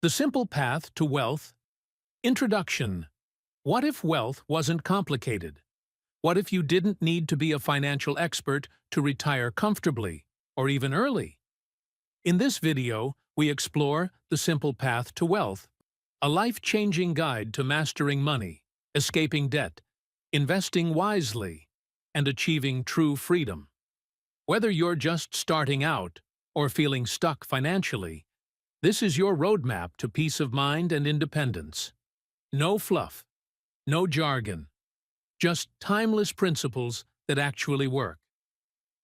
The Simple Path to Wealth. Introduction. What if wealth wasn't complicated? What if you didn't need to be a financial expert to retire comfortably, or even early? In this video, we explore the simple path to wealth, a life-changing guide to mastering money, escaping debt, investing wisely, and achieving true freedom. Whether you're just starting out or feeling stuck financially, this is your roadmap to peace of mind and independence. No fluff, no jargon, just timeless principles that actually work.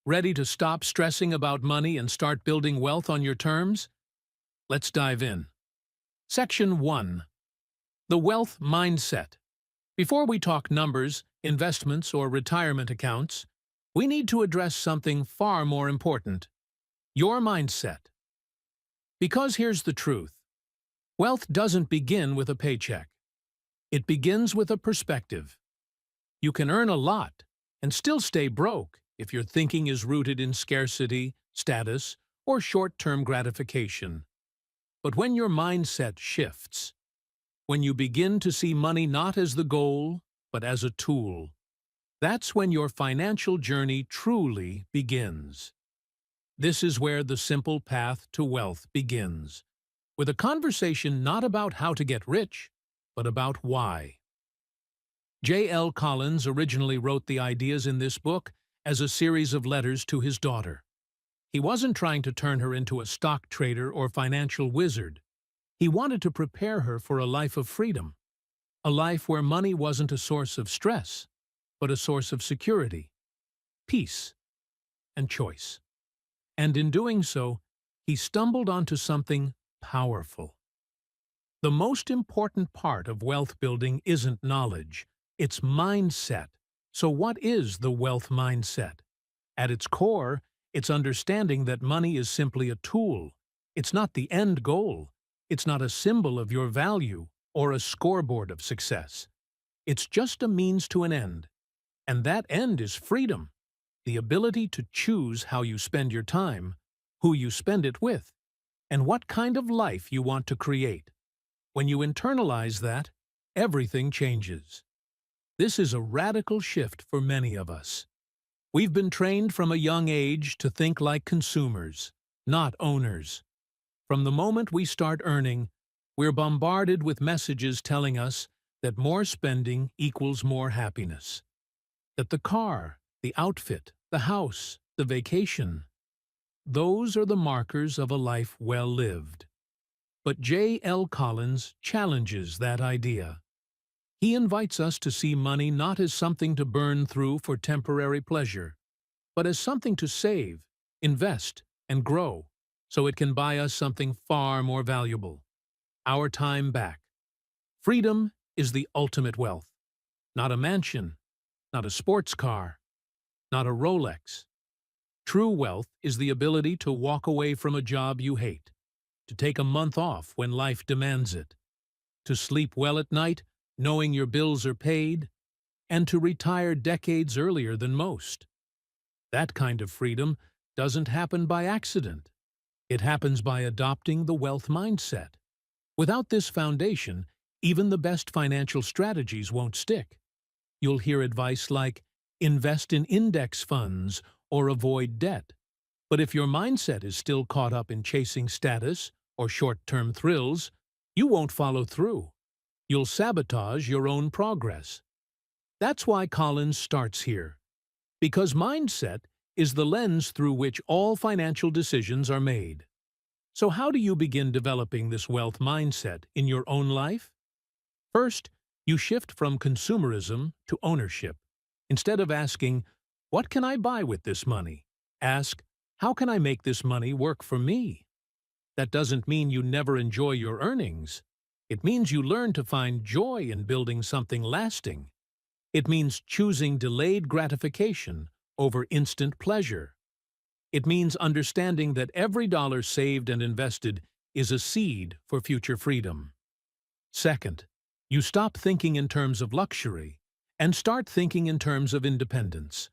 Ready to stop stressing about money and start building wealth on your terms? Let's dive in. Section 1. The Wealth Mindset. Before we talk numbers, investments, or retirement accounts, we need to address something far more important: your mindset. Because here's the truth. Wealth doesn't begin with a paycheck. It begins with a perspective. You can earn a lot and still stay broke if your thinking is rooted in scarcity, status, or short-term gratification. But when your mindset shifts, when you begin to see money not as the goal, but as a tool, that's when your financial journey truly begins. This is where the simple path to wealth begins, with a conversation not about how to get rich, but about why. J.L. Collins originally wrote the ideas in this book as a series of letters to his daughter. He wasn't trying to turn her into a stock trader or financial wizard. He wanted to prepare her for a life of freedom, a life where money wasn't a source of stress, but a source of security, peace, and choice. And in doing so, he stumbled onto something powerful. The most important part of wealth building isn't knowledge, it's mindset. So what is the wealth mindset? At its core, it's understanding that money is simply a tool. It's not the end goal. It's not a symbol of your value or a scoreboard of success. It's just a means to an end. And that end is freedom. The ability to choose how you spend your time, who you spend it with, and what kind of life you want to create. When you internalize that, everything changes. This is a radical shift for many of us. We've been trained from a young age to think like consumers, not owners. From the moment we start earning, we're bombarded with messages telling us that more spending equals more happiness. That the car, the outfit, the house, the vacation, those are the markers of a life well lived. But J.L. Collins challenges that idea. He invites us to see money not as something to burn through for temporary pleasure, but as something to save, invest, and grow, so it can buy us something far more valuable: our time back. Freedom is the ultimate wealth. Not a mansion, not a sports car, not a Rolex. True wealth is the ability to walk away from a job you hate, to take a month off when life demands it, to sleep well at night knowing your bills are paid, and to retire decades earlier than most. That kind of freedom doesn't happen by accident. It happens by adopting the wealth mindset. Without this foundation, even the best financial strategies won't stick. You'll hear advice like, invest in index funds or avoid debt. But if your mindset is still caught up in chasing status or short-term thrills, you won't follow through. You'll sabotage your own progress. That's why Collins starts here. Because mindset is the lens through which all financial decisions are made. So how do you begin developing this wealth mindset in your own life? First, you shift from consumerism to ownership. Instead of asking, "What can I buy with this money?" ask, "How can I make this money work for me?" That doesn't mean you never enjoy your earnings. It means you learn to find joy in building something lasting. It means choosing delayed gratification over instant pleasure. It means understanding that every dollar saved and invested is a seed for future freedom. Second, you stop thinking in terms of luxury and start thinking in terms of independence.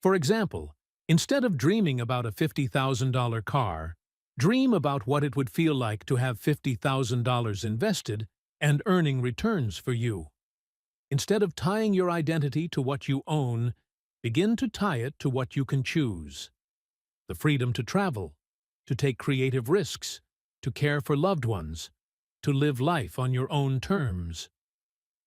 For example, instead of dreaming about a $50,000 car, Dream about what it would feel like to have $50,000 invested and earning returns for you. Instead of tying your identity to what you own, begin to tie it to what you can choose. The freedom to travel, to take creative risks, to care for loved ones, to live life on your own terms.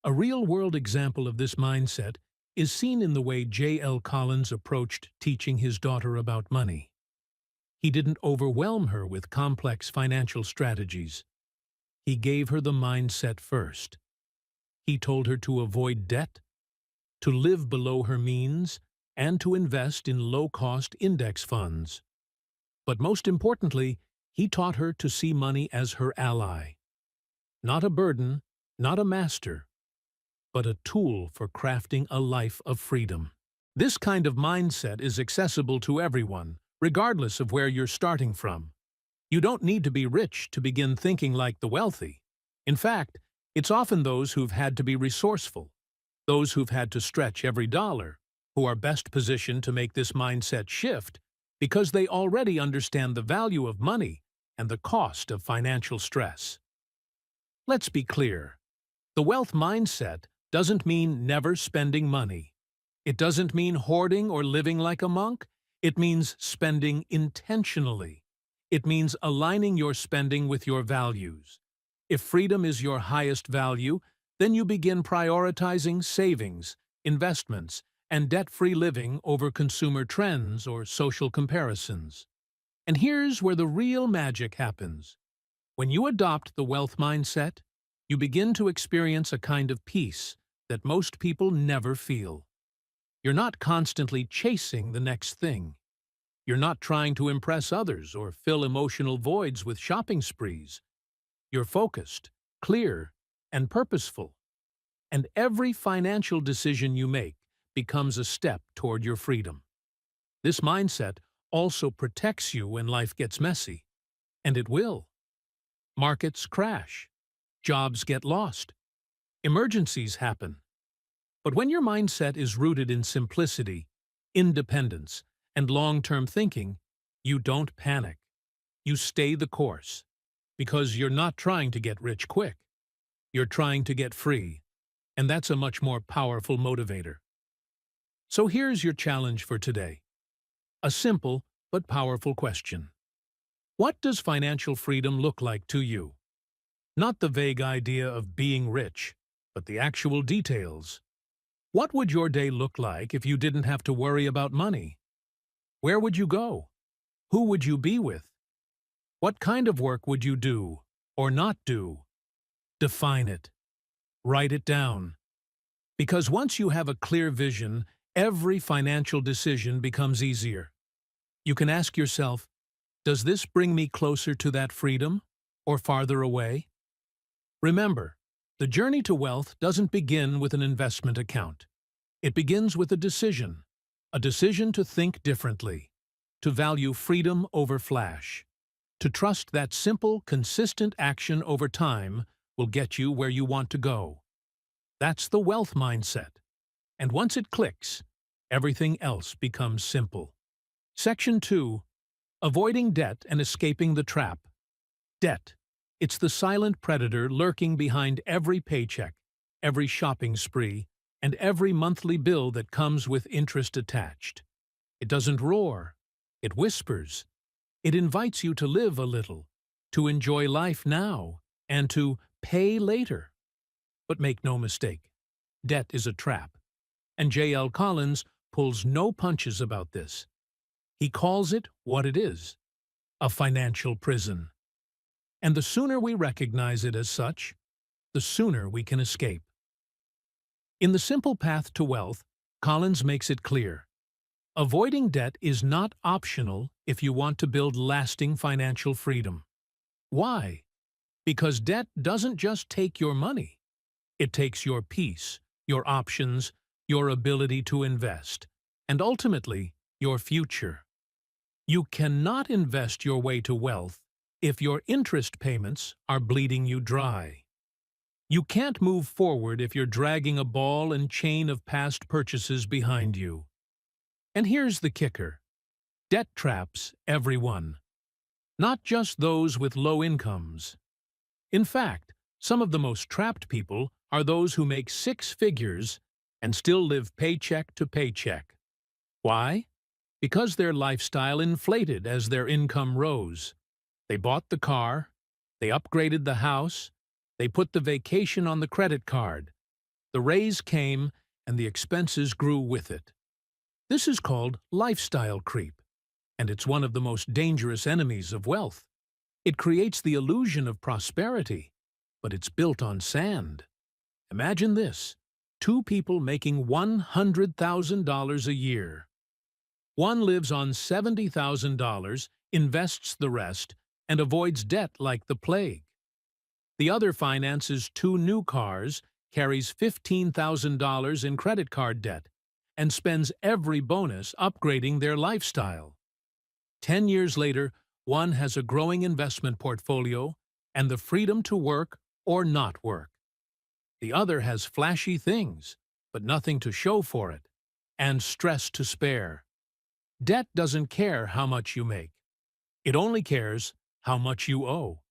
A real-world example of this mindset is seen in the way J.L. Collins approached teaching his daughter about money. He didn't overwhelm her with complex financial strategies. He gave her the mindset first. He told her to avoid debt, to live below her means, and to invest in low-cost index funds. But most importantly, he taught her to see money as her ally. Not a burden, not a master, but a tool for crafting a life of freedom. This kind of mindset is accessible to everyone, regardless of where you're starting from. You don't need to be rich to begin thinking like the wealthy. In fact, it's often those who've had to be resourceful, those who've had to stretch every dollar, who are best positioned to make this mindset shift because they already understand the value of money and the cost of financial stress. Let's be clear. The wealth mindset doesn't mean never spending money. It doesn't mean hoarding or living like a monk. It means spending intentionally. It means aligning your spending with your values. If freedom is your highest value, then you begin prioritizing savings, investments, and debt-free living over consumer trends or social comparisons. And here's where the real magic happens. When you adopt the wealth mindset, you begin to experience a kind of peace that most people never feel. You're not constantly chasing the next thing. You're not trying to impress others or fill emotional voids with shopping sprees. You're focused, clear, and purposeful. And every financial decision you make becomes a step toward your freedom. This mindset also protects you when life gets messy. And it will. Markets crash. Jobs get lost. Emergencies happen. But when your mindset is rooted in simplicity, independence, and long-term thinking, you don't panic. You stay the course. Because you're not trying to get rich quick. You're trying to get free. And that's a much more powerful motivator. So here's your challenge for today. A simple but powerful question. What does financial freedom look like to you? Not the vague idea of being rich, but the actual details. What would your day look like if you didn't have to worry about money? Where would you go? Who would you be with? What kind of work would you do or not do? Define it. Write it down. Because once you have a clear vision, every financial decision becomes easier. You can ask yourself, does this bring me closer to that freedom or farther away? Remember, the journey to wealth doesn't begin with an investment account. It begins with a decision to think differently, to value freedom over flash, to trust that simple, consistent action over time will get you where you want to go. That's the wealth mindset. And once it clicks, everything else becomes simple. Section 2. Avoiding debt and escaping the trap. Debt. It's the silent predator lurking behind every paycheck, every shopping spree, and every monthly bill that comes with interest attached. It doesn't roar. It whispers. It invites you to live a little, to enjoy life now, and to pay later. But make no mistake, debt is a trap. And J.L. Collins pulls no punches about this. He calls it what it is, a financial prison. And the sooner we recognize it as such, the sooner we can escape. In The Simple Path to Wealth, Collins makes it clear. Avoiding debt is not optional if you want to build lasting financial freedom. Why? Because debt doesn't just take your money. It takes your peace, your options, your ability to invest, and ultimately, your future. You cannot invest your way to wealth if your interest payments are bleeding you dry. You can't move forward if you're dragging a ball and chain of past purchases behind you. And here's the kicker. Debt traps everyone. not just those with low incomes. In fact, some of the most trapped people are those who make six figures and still live paycheck to paycheck. Why? Because their lifestyle inflated as their income rose. They bought the car, they upgraded the house, they put the vacation on the credit card. The raise came, and the expenses grew with it. This is called lifestyle creep, and it's one of the most dangerous enemies of wealth. It creates the illusion of prosperity, but it's built on sand. Imagine this: two people making $100,000 a year. One lives on $70,000, invests the rest, and avoids debt like the plague. The other finances two new cars, carries $15,000 in credit card debt, and spends every bonus upgrading their lifestyle. 10 years later, one has a growing investment portfolio and the freedom to work or not work. The other has flashy things, but nothing to show for it, and stress to spare. Debt doesn't care how much you make. It only cares how much you owe.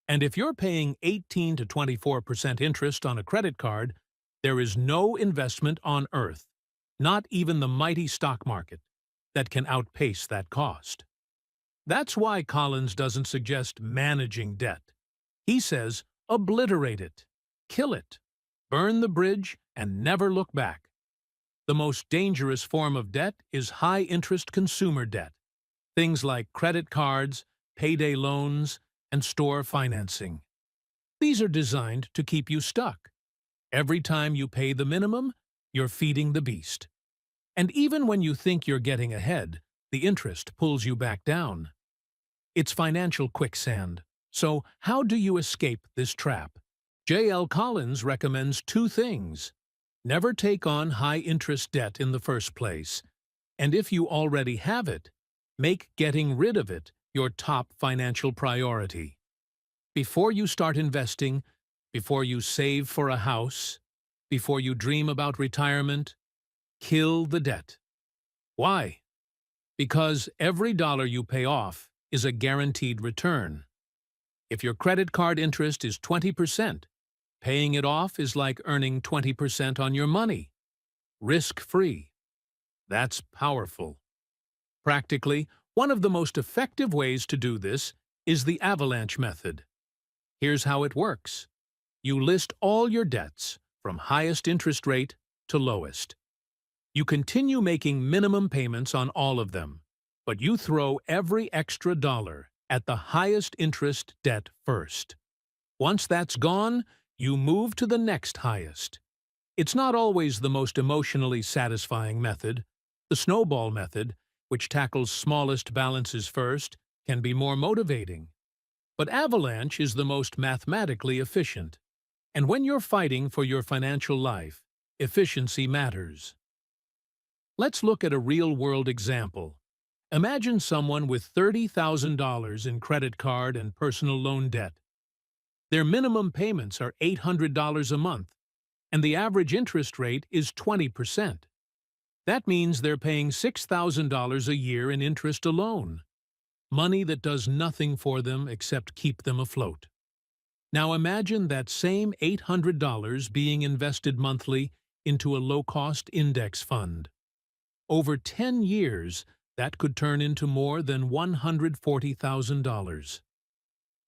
And if you're paying 18 to 24% interest on a credit card, there is no investment on earth, not even the mighty stock market, that can outpace that cost. That's why Collins doesn't suggest managing debt. He says obliterate it, kill it, burn the bridge, and never look back. The most dangerous form of debt is high-interest consumer debt, things like credit cards, payday loans, and store financing. These are designed to keep you stuck. Every time you pay the minimum, you're feeding the beast. And even when you think you're getting ahead, the interest pulls you back down. It's financial quicksand. So how do you escape this trap? J.L. Collins recommends two things. Never take on high-interest debt in the first place, and if you already have it, make getting rid of it your top financial priority. Before you start investing, before you save for a house, before you dream about retirement, kill the debt. Why? Because every dollar you pay off is a guaranteed return. If your credit card interest is 20%, paying it off is like earning 20% on your money. Risk-free. That's powerful. Practically, one of the most effective ways to do this is the avalanche method. Here's how it works. You list all your debts, from highest interest rate to lowest. You continue making minimum payments on all of them, but you throw every extra dollar at the highest interest debt first. Once that's gone, you move to the next highest. It's not always the most emotionally satisfying method. The snowball method, which tackles smallest balances first, can be more motivating. But avalanche is the most mathematically efficient. And when you're fighting for your financial life, efficiency matters. Let's look at a real-world example. Imagine someone with $30,000 in credit card and personal loan debt. Their minimum payments are $800 a month, and the average interest rate is 20%. That means they're paying $6,000 a year in interest alone, money that does nothing for them except keep them afloat. Now imagine that same $800 being invested monthly into a low-cost index fund. Over 10 years, that could turn into more than $140,000.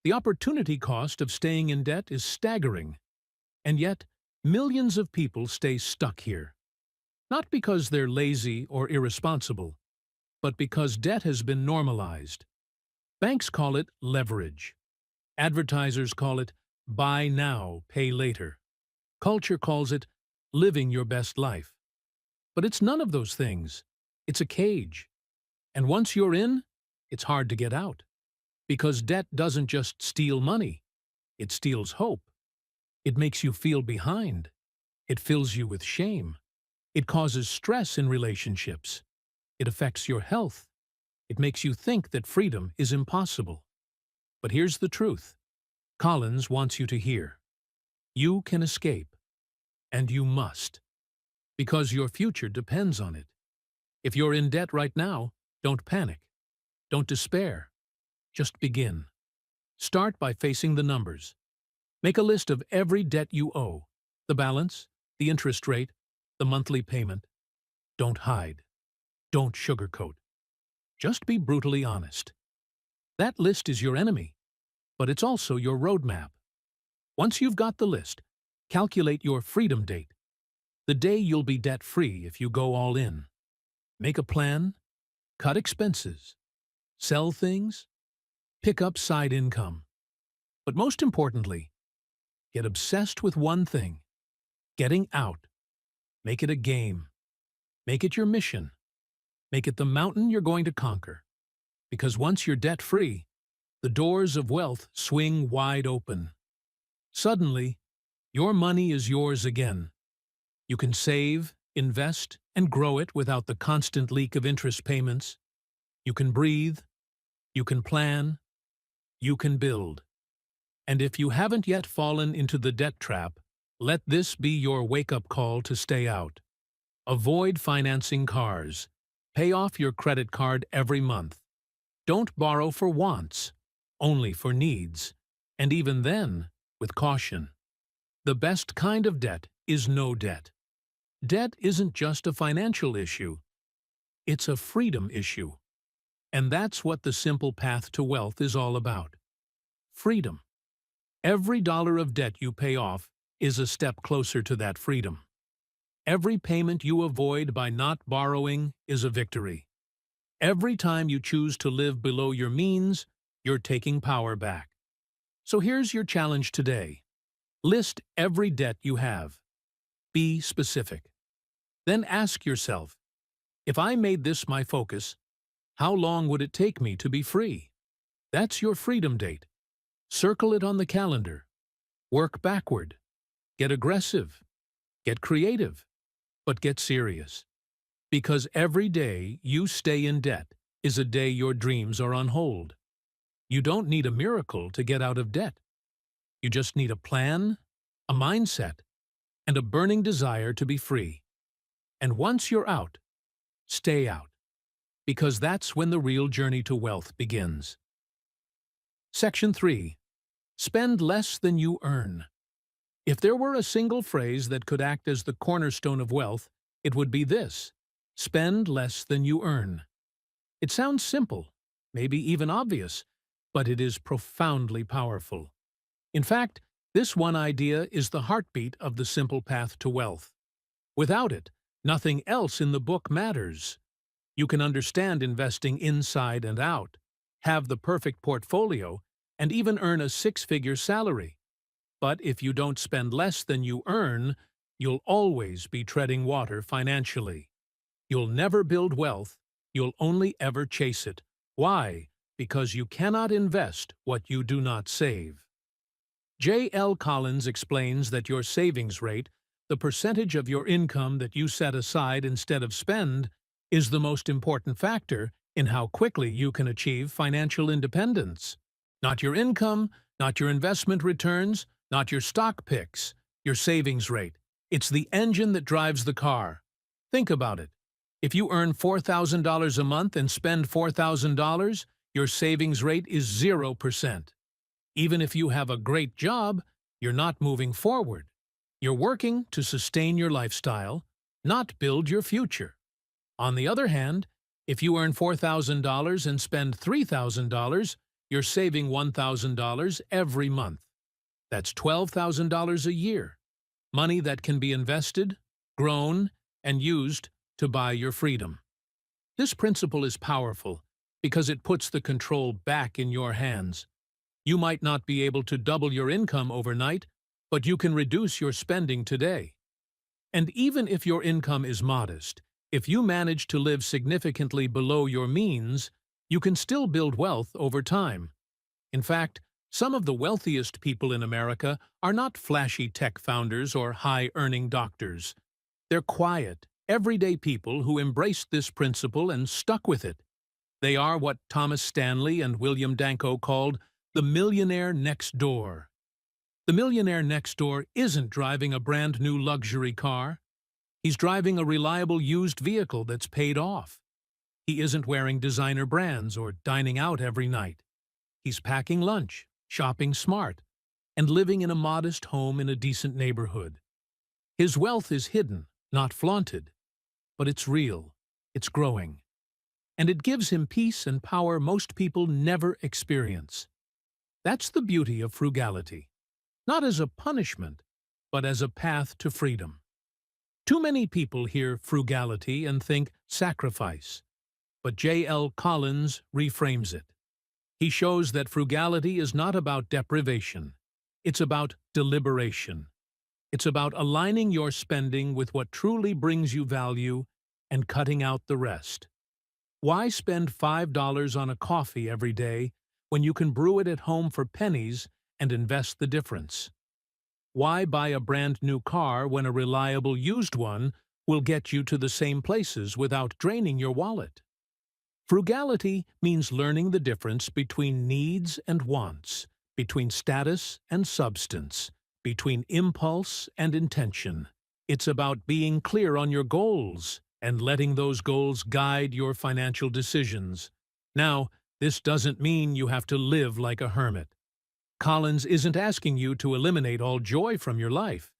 The opportunity cost of staying in debt is staggering, and yet millions of people stay stuck here. Not because they're lazy or irresponsible, but because debt has been normalized. Banks call it leverage. Advertisers call it buy now, pay later. Culture calls it living your best life. But it's none of those things. It's a cage. And once you're in, it's hard to get out. Because debt doesn't just steal money. It steals hope. It makes you feel behind. It fills you with shame. It causes stress in relationships. It affects your health. It makes you think that freedom is impossible. But here's the truth. Collins wants you to hear. You can escape. And you must. Because your future depends on it. If you're in debt right now, don't panic. Don't despair. Just begin. Start by facing the numbers. Make a list of every debt you owe, the balance, the interest rate, the monthly payment. Don't hide. Don't sugarcoat. Just be brutally honest. That list is your enemy, but it's also your roadmap. Once you've got the list, calculate your freedom date, the day you'll be debt-free if you go all in. Make a plan, cut expenses, sell things, pick up side income. But most importantly, get obsessed with one thing: getting out. Make it a game. Make it your mission. Make it the mountain you're going to conquer. Because once you're debt-free, the doors of wealth swing wide open. Suddenly, your money is yours again. You can save, invest, and grow it without the constant leak of interest payments. You can breathe. You can plan. You can build. And if you haven't yet fallen into the debt trap, let this be your wake-up call to stay out. Avoid financing cars. Pay off your credit card every month. Don't borrow for wants, only for needs, and even then, with caution. The best kind of debt is no debt. Debt isn't just a financial issue, it's a freedom issue. And that's what the simple path to wealth is all about. Freedom. Every dollar of debt you pay off is a step closer to that freedom. Every payment you avoid by not borrowing is a victory. Every time you choose to live below your means, you're taking power back. So here's your challenge today. List every debt you have. Be specific. Then ask yourself, if I made this my focus, how long would it take me to be free? That's your freedom date. Circle it on the calendar. Work backward. Get aggressive. Get creative. But get serious. Because every day you stay in debt is a day your dreams are on hold. You don't need a miracle to get out of debt. You just need a plan, a mindset, and a burning desire to be free. And once you're out, stay out. Because that's when the real journey to wealth begins. Section 3. Spend less than you earn. If there were a single phrase that could act as the cornerstone of wealth, it would be this: spend less than you earn. It sounds simple, maybe even obvious, but it is profoundly powerful. In fact, this one idea is the heartbeat of the simple path to wealth. Without it, nothing else in the book matters. You can understand investing inside and out, have the perfect portfolio, and even earn a six-figure salary. But if you don't spend less than you earn, you'll always be treading water financially. You'll never build wealth, you'll only ever chase it. Why? Because you cannot invest what you do not save. J.L. Collins explains that your savings rate, the percentage of your income that you set aside instead of spend, is the most important factor in how quickly you can achieve financial independence. Not your income, not your investment returns, not your stock picks, your savings rate. It's the engine that drives the car. Think about it. If you earn $4,000 a month and spend $4,000, your savings rate is 0%. Even if you have a great job, you're not moving forward. You're working to sustain your lifestyle, not build your future. On the other hand, if you earn $4,000 and spend $3,000, you're saving $1,000 every month. That's $12,000 a year. Money that can be invested, grown, and used to buy your freedom. This principle is powerful because it puts the control back in your hands. You might not be able to double your income overnight, but you can reduce your spending today. And even if your income is modest, if you manage to live significantly below your means, you can still build wealth over time. In fact, some of the wealthiest people in America are not flashy tech founders or high-earning doctors. They're quiet, everyday people who embraced this principle and stuck with it. They are what Thomas Stanley and William Danko called the millionaire next door. The millionaire next door isn't driving a brand new luxury car. He's driving a reliable used vehicle that's paid off. He isn't wearing designer brands or dining out every night. He's packing lunch, shopping smart, and living in a modest home in a decent neighborhood. His wealth is hidden, not flaunted, but it's real, it's growing, and it gives him peace and power most people never experience. That's the beauty of frugality, not as a punishment, but as a path to freedom. Too many people hear frugality and think sacrifice, but J.L. Collins reframes it. He shows that frugality is not about deprivation. It's about deliberation. It's about aligning your spending with what truly brings you value and cutting out the rest. Why spend $5 on a coffee every day when you can brew it at home for pennies and invest the difference? Why buy a brand new car when a reliable used one will get you to the same places without draining your wallet? Frugality means learning the difference between needs and wants, between status and substance, between impulse and intention. It's about being clear on your goals and letting those goals guide your financial decisions. Now, this doesn't mean you have to live like a hermit. Collins isn't asking you to eliminate all joy from your life.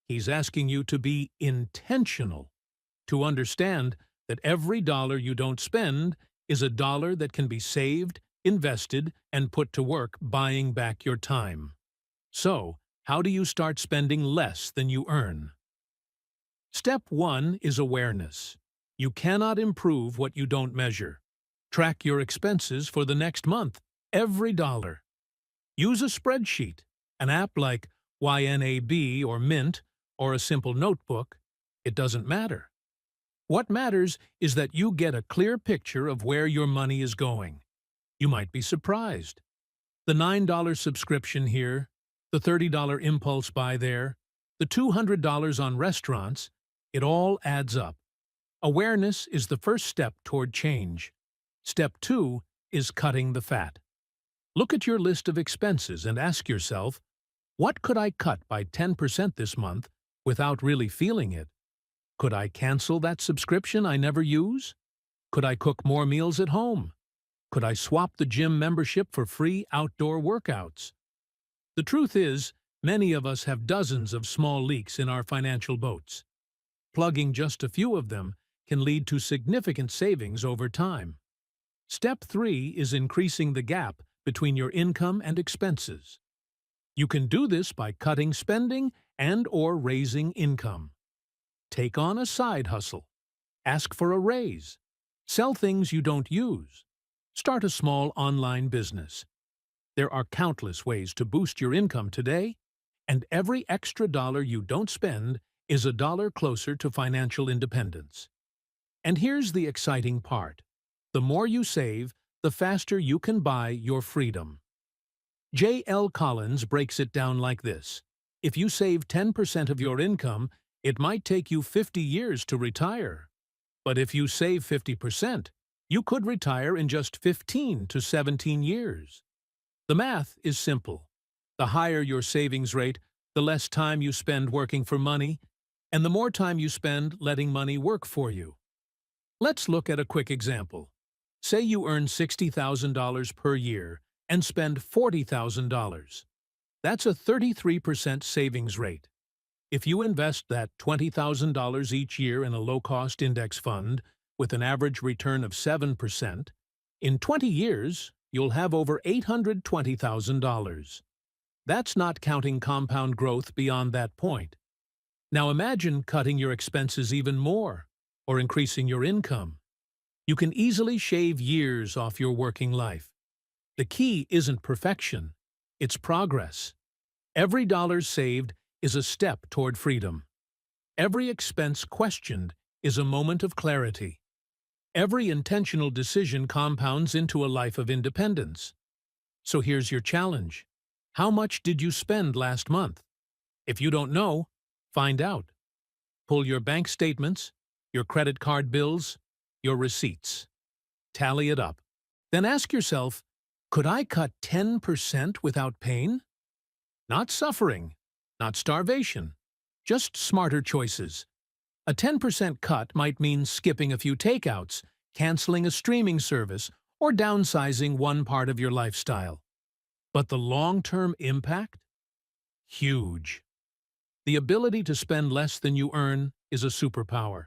He's asking you to be intentional, to understand that every dollar you don't spend is a dollar that can be saved, invested, and put to work buying back your time. So, how do you start spending less than you earn? Step 1 is awareness. You cannot improve what you don't measure. Track your expenses for the next month, every dollar. Use a spreadsheet, an app like YNAB or Mint, or a simple notebook. It doesn't matter. What matters is that you get a clear picture of where your money is going. You might be surprised. The $9 subscription here, the $30 impulse buy there, the $200 on restaurants, it all adds up. Awareness is the first step toward change. Step 2 is cutting the fat. Look at your list of expenses and ask yourself, what could I cut by 10% this month without really feeling it? Could I cancel that subscription I never use? Could I cook more meals at home? Could I swap the gym membership for free outdoor workouts? The truth is, many of us have dozens of small leaks in our financial boats. Plugging just a few of them can lead to significant savings over time. Step 3 is increasing the gap between your income and expenses. You can do this by cutting spending and/or raising income. Take on a side hustle. Ask for a raise. Sell things you don't use. Start a small online business. There are countless ways to boost your income today, and every extra dollar you don't spend is a dollar closer to financial independence. And here's the exciting part. The more you save, the faster you can buy your freedom. J.L. Collins breaks it down like this. If you save 10% of your income, it might take you 50 years to retire. But if you save 50%, you could retire in just 15 to 17 years. The math is simple. The higher your savings rate, the less time you spend working for money, and the more time you spend letting money work for you. Let's look at a quick example. Say you earn $60,000 per year and spend $40,000. That's a 33% savings rate. If you invest that $20,000 each year in a low-cost index fund with an average return of 7%, in 20 years, you'll have over $820,000. That's not counting compound growth beyond that point. Now imagine cutting your expenses even more, or increasing your income. You can easily shave years off your working life. The key isn't perfection, it's progress. Every dollar saved is a step toward freedom. Every expense questioned is a moment of clarity. Every intentional decision compounds into a life of independence. So here's your challenge. How much did you spend last month? If you don't know, find out. Pull your bank statements, your credit card bills, your receipts. Tally it up. Then ask yourself, could I cut 10% without pain? Not suffering, not starvation, just smarter choices. A 10% cut might mean skipping a few takeouts, canceling a streaming service, or downsizing one part of your lifestyle. But the long-term impact? Huge. The ability to spend less than you earn is a superpower.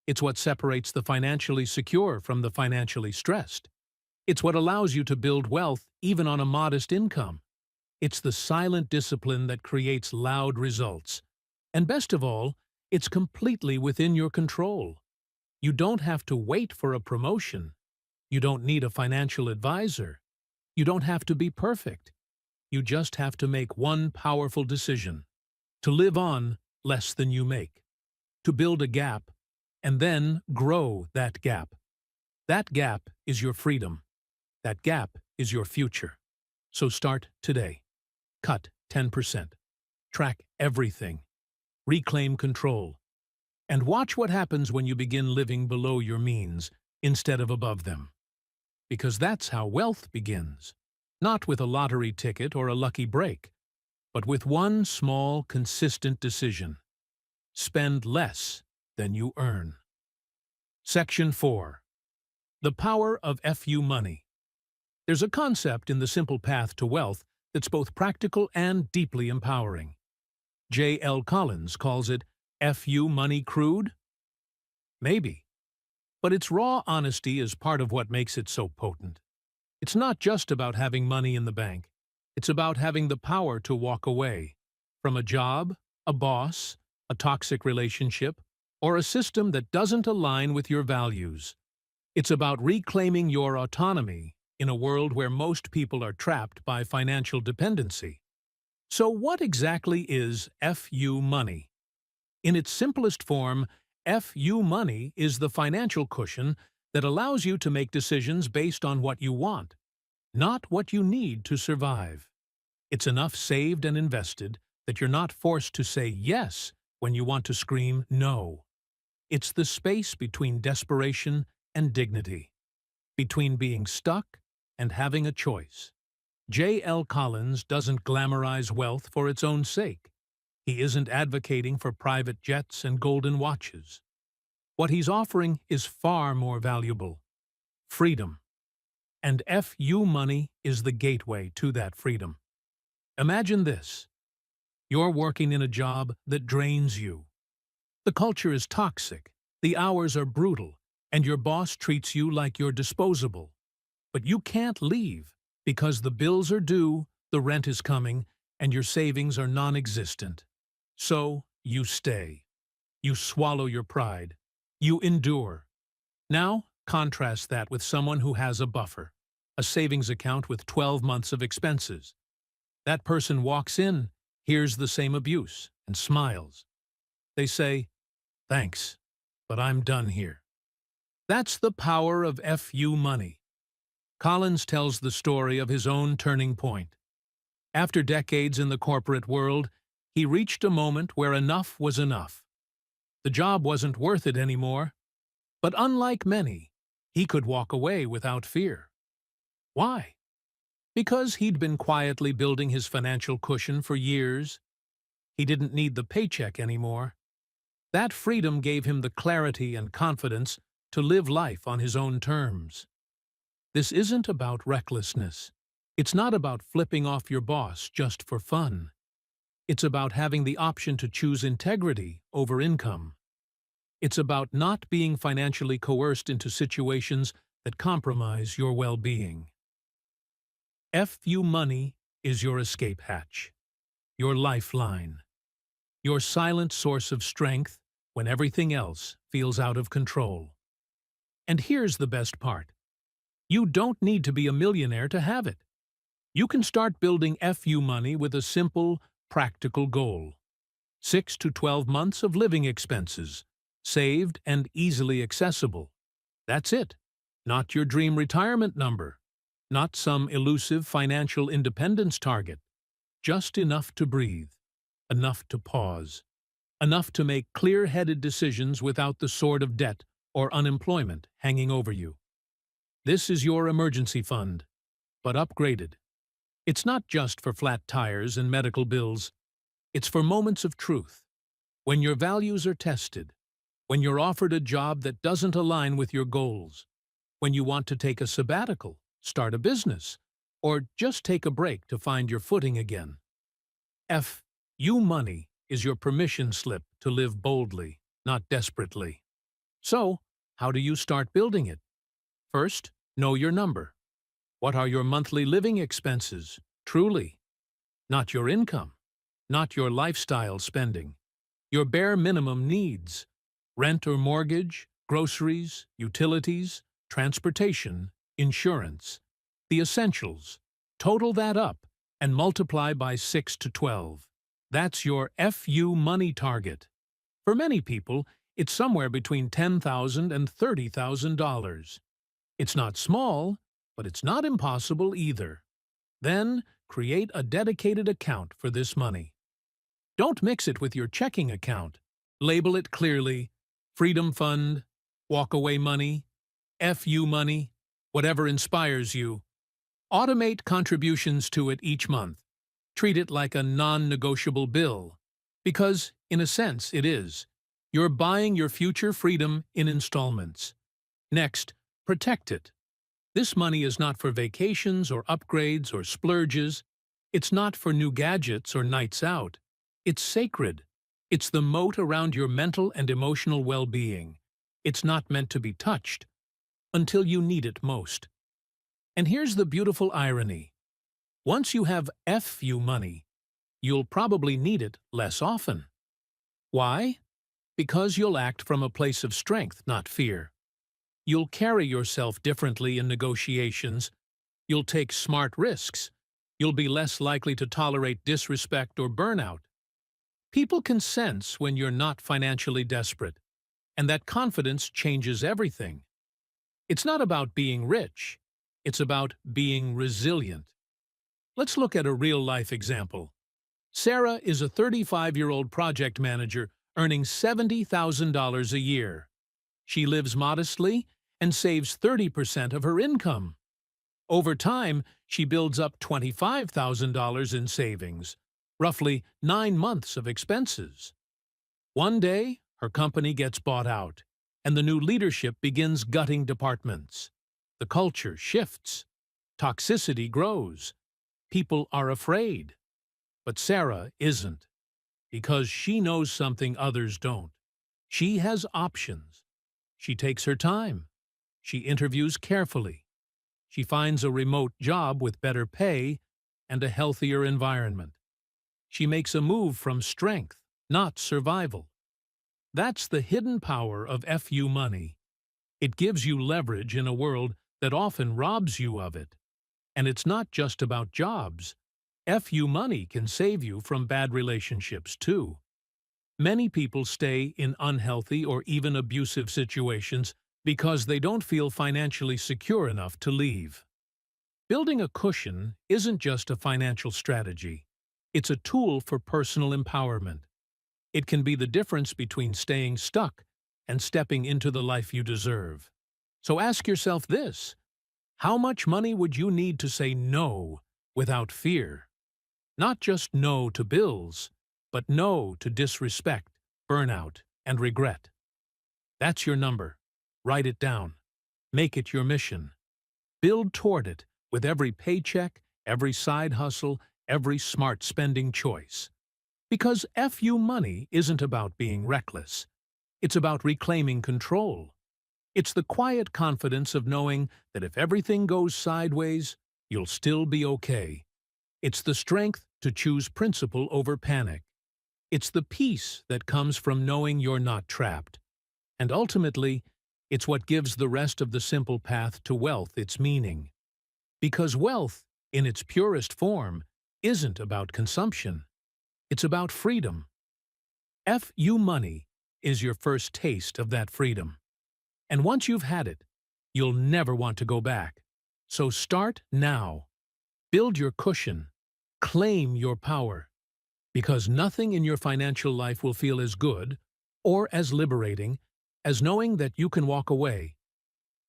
It's what separates the financially secure from the financially stressed. It's what allows you to build wealth even on a modest income. It's the silent discipline that creates loud results. And best of all, it's completely within your control. You don't have to wait for a promotion. You don't need a financial advisor. You don't have to be perfect. You just have to make one powerful decision: to live on less than you make, to build a gap, and then grow that gap. That gap is your freedom. That gap is your future. So start today. Cut 10%. Track everything. Reclaim control. And watch what happens when you begin living below your means instead of above them. Because that's how wealth begins. Not with a lottery ticket or a lucky break, but with one small, consistent decision. Spend less than you earn. Section 4. The power of FU money. There's a concept in the simple path to wealth that's both practical and deeply empowering. J.L. Collins calls it FU money crude? Maybe. But its raw honesty is part of what makes it so potent. It's not just about having money in the bank. It's about having the power to walk away from a job, a boss, a toxic relationship, or a system that doesn't align with your values. It's about reclaiming your autonomy in a world where most people are trapped by financial dependency. So what exactly is FU money? In its simplest form, FU money is the financial cushion that allows you to make decisions based on what you want, not what you need to survive. It's enough saved and invested that you're not forced to say yes when you want to scream no. It's the space between desperation and dignity, between being stuck and having a choice. J.L. Collins doesn't glamorize wealth for its own sake. He isn't advocating for private jets and golden watches. What he's offering is far more valuable: freedom. And FU money is the gateway to that freedom. Imagine this. You're working in a job that drains you. The culture is toxic, the hours are brutal, and your boss treats you like you're disposable. But you can't leave because the bills are due, the rent is coming, and your savings are non-existent. So you stay. You swallow your pride. You endure. Now, contrast that with someone who has a buffer, a savings account with 12 months of expenses. That person walks in, hears the same abuse, and smiles. They say, "Thanks, but I'm done here." That's the power of FU money. Collins tells the story of his own turning point. After decades in the corporate world, he reached a moment where enough was enough. The job wasn't worth it anymore, but unlike many, he could walk away without fear. Why? Because he'd been quietly building his financial cushion for years. He didn't need the paycheck anymore. That freedom gave him the clarity and confidence to live life on his own terms. This isn't about recklessness. It's not about flipping off your boss just for fun. It's about having the option to choose integrity over income. It's about not being financially coerced into situations that compromise your well-being. FU money is your escape hatch, your lifeline, your silent source of strength when everything else feels out of control. And here's the best part. You don't need to be a millionaire to have it. You can start building FU money with a simple, practical goal: 6 to 12 months of living expenses, saved and easily accessible. That's it. Not your dream retirement number. Not some elusive financial independence target. Just enough to breathe. Enough to pause. Enough to make clear-headed decisions without the sword of debt or unemployment hanging over you. This is your emergency fund, but upgraded. It's not just for flat tires and medical bills. It's for moments of truth, when your values are tested, when you're offered a job that doesn't align with your goals, when you want to take a sabbatical, start a business, or just take a break to find your footing again. FU money is your permission slip to live boldly, not desperately. So, how do you start building it? First, know your number. What are your monthly living expenses, truly? Not your income, not your lifestyle spending. Your bare minimum needs: rent or mortgage, groceries, utilities, transportation, insurance. The essentials. Total that up and multiply by 6 to 12. That's your FU money target. For many people, it's somewhere between $10,000 and $30,000. It's not small, but it's not impossible either. Then, create a dedicated account for this money. Don't mix it with your checking account. Label it clearly: Freedom Fund, Walkaway Money, FU Money, whatever inspires you. Automate contributions to it each month. Treat it like a non-negotiable bill, because, in a sense, it is. You're buying your future freedom in installments. Next, protect it. This money is not for vacations or upgrades or splurges. It's not for new gadgets or nights out. It's sacred. It's the moat around your mental and emotional well-being. It's not meant to be touched until you need it most. And here's the beautiful irony. Once you have FU money, you'll probably need it less often. Why? Because you'll act from a place of strength, not fear. You'll carry yourself differently in negotiations. You'll take smart risks. You'll be less likely to tolerate disrespect or burnout. People can sense when you're not financially desperate, and that confidence changes everything. It's not about being rich. It's about being resilient. Let's look at a real-life example. Sarah is a 35-year-old project manager earning $70,000 a year. She lives modestly and saves 30% of her income. Over time, she builds up $25,000 in savings, roughly 9 months of expenses. One day, her company gets bought out, and the new leadership begins gutting departments. The culture shifts. Toxicity grows. People are afraid. But Sarah isn't, because she knows something others don't. She has options. She takes her time. She interviews carefully. She finds a remote job with better pay and a healthier environment. She makes a move from strength, not survival. That's the hidden power of FU money. It gives you leverage in a world that often robs you of it. And it's not just about jobs. FU money can save you from bad relationships, too. Many people stay in unhealthy or even abusive situations because they don't feel financially secure enough to leave. Building a cushion isn't just a financial strategy. It's a tool for personal empowerment. It can be the difference between staying stuck and stepping into the life you deserve. So ask yourself this: how much money would you need to say no without fear? Not just no to bills, but no to disrespect, burnout, and regret. That's your number. Write it down. Make it your mission. Build toward it with every paycheck, every side hustle, every smart spending choice. Because FU money isn't about being reckless. It's about reclaiming control. It's the quiet confidence of knowing that if everything goes sideways, you'll still be okay. It's the strength to choose principle over panic. It's the peace that comes from knowing you're not trapped. And ultimately, it's what gives the rest of the simple path to wealth its meaning. Because wealth, in its purest form, isn't about consumption. It's about freedom. FU money is your first taste of that freedom. And once you've had it, you'll never want to go back. So start now. Build your cushion. Claim your power. Because nothing in your financial life will feel as good or as liberating as knowing that you can walk away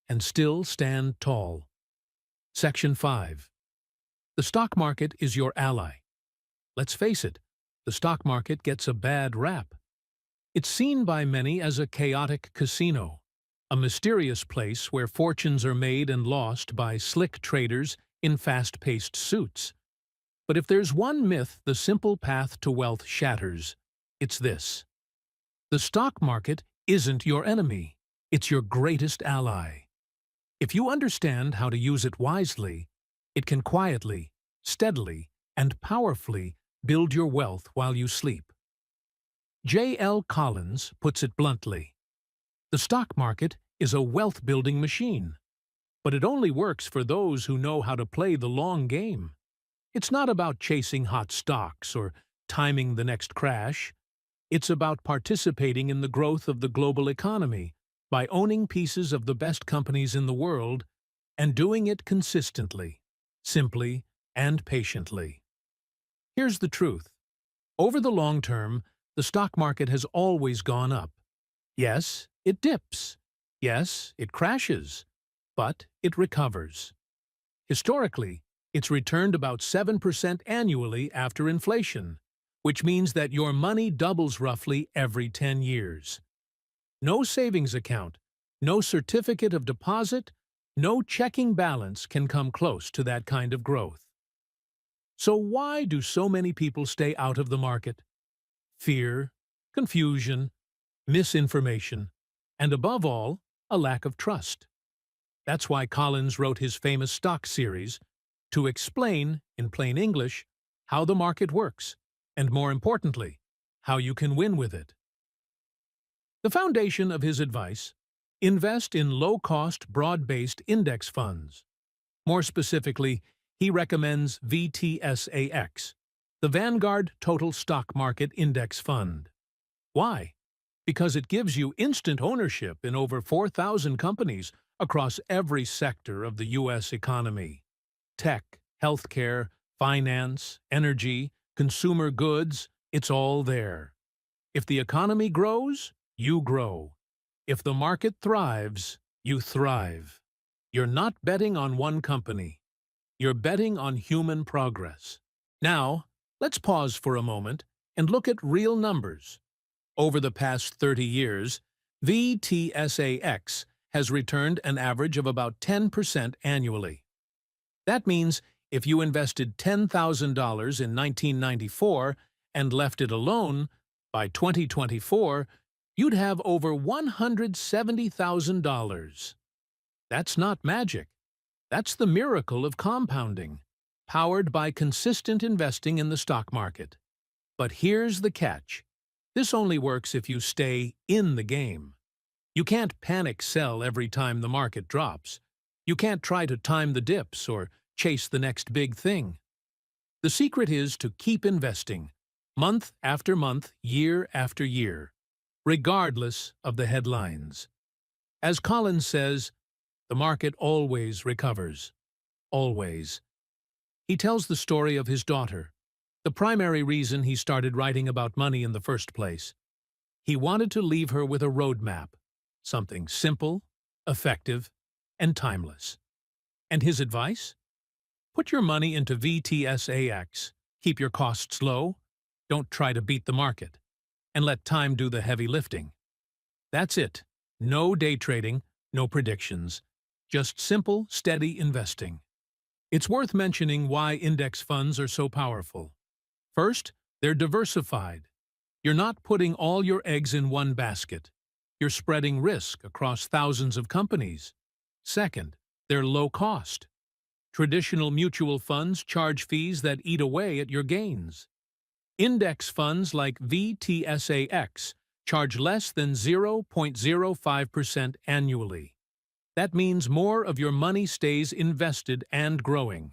and still stand tall. Section 5. The stock market is your ally. Let's face it, the stock market gets a bad rap. It's seen by many as a chaotic casino, a mysterious place where fortunes are made and lost by slick traders in fast-paced suits. But if there's one myth the simple path to wealth shatters, it's this. The stock market isn't your enemy. It's your greatest ally. If you understand how to use it wisely, it can quietly, steadily, and powerfully build your wealth while you sleep. J.L. Collins puts it bluntly. The stock market is a wealth-building machine, but it only works for those who know how to play the long game. It's not about chasing hot stocks or timing the next crash. It's about participating in the growth of the global economy by owning pieces of the best companies in the world and doing it consistently, simply, and patiently. Here's the truth. Over the long term, the stock market has always gone up. Yes, it dips. Yes, it crashes. But it recovers. Historically, it's returned about 7% annually after inflation, which means that your money doubles roughly every 10 years. No savings account, no certificate of deposit, no checking balance can come close to that kind of growth. So why do so many people stay out of the market? Fear, confusion, misinformation, and above all, a lack of trust. That's why Collins wrote his famous stock series, to explain, in plain English, how the market works, and more importantly, how you can win with it. The foundation of his advice: invest in low-cost, broad-based index funds. More specifically, he recommends VTSAX, the Vanguard Total Stock Market Index Fund. Why? Because it gives you instant ownership in over 4,000 companies across every sector of the U.S. economy. Tech, healthcare, finance, energy, consumer goods, it's all there. If the economy grows, you grow. If the market thrives, you thrive. You're not betting on one company. You're betting on human progress. Now, let's pause for a moment and look at real numbers. Over the past 30 years, VTSAX has returned an average of about 10% annually. That means if you invested $10,000 in 1994 and left it alone, by 2024, you'd have over $170,000. That's not magic. That's the miracle of compounding, powered by consistent investing in the stock market. But here's the catch. This only works if you stay in the game. You can't panic sell every time the market drops. You can't try to time the dips or chase the next big thing. The secret is to keep investing, month after month, year after year, regardless of the headlines. As Collins says, the market always recovers. Always. He tells the story of his daughter, the primary reason he started writing about money in the first place. He wanted to leave her with a roadmap, something simple, effective, and timeless. And his advice? Put your money into VTSAX, keep your costs low, don't try to beat the market, and let time do the heavy lifting. That's it. No day trading, no predictions. Just simple, steady investing. It's worth mentioning why index funds are so powerful. First, they're diversified. You're not putting all your eggs in one basket. You're spreading risk across thousands of companies. Second, they're low cost. Traditional mutual funds charge fees that eat away at your gains. Index funds like VTSAX charge less than 0.05% annually. That means more of your money stays invested and growing.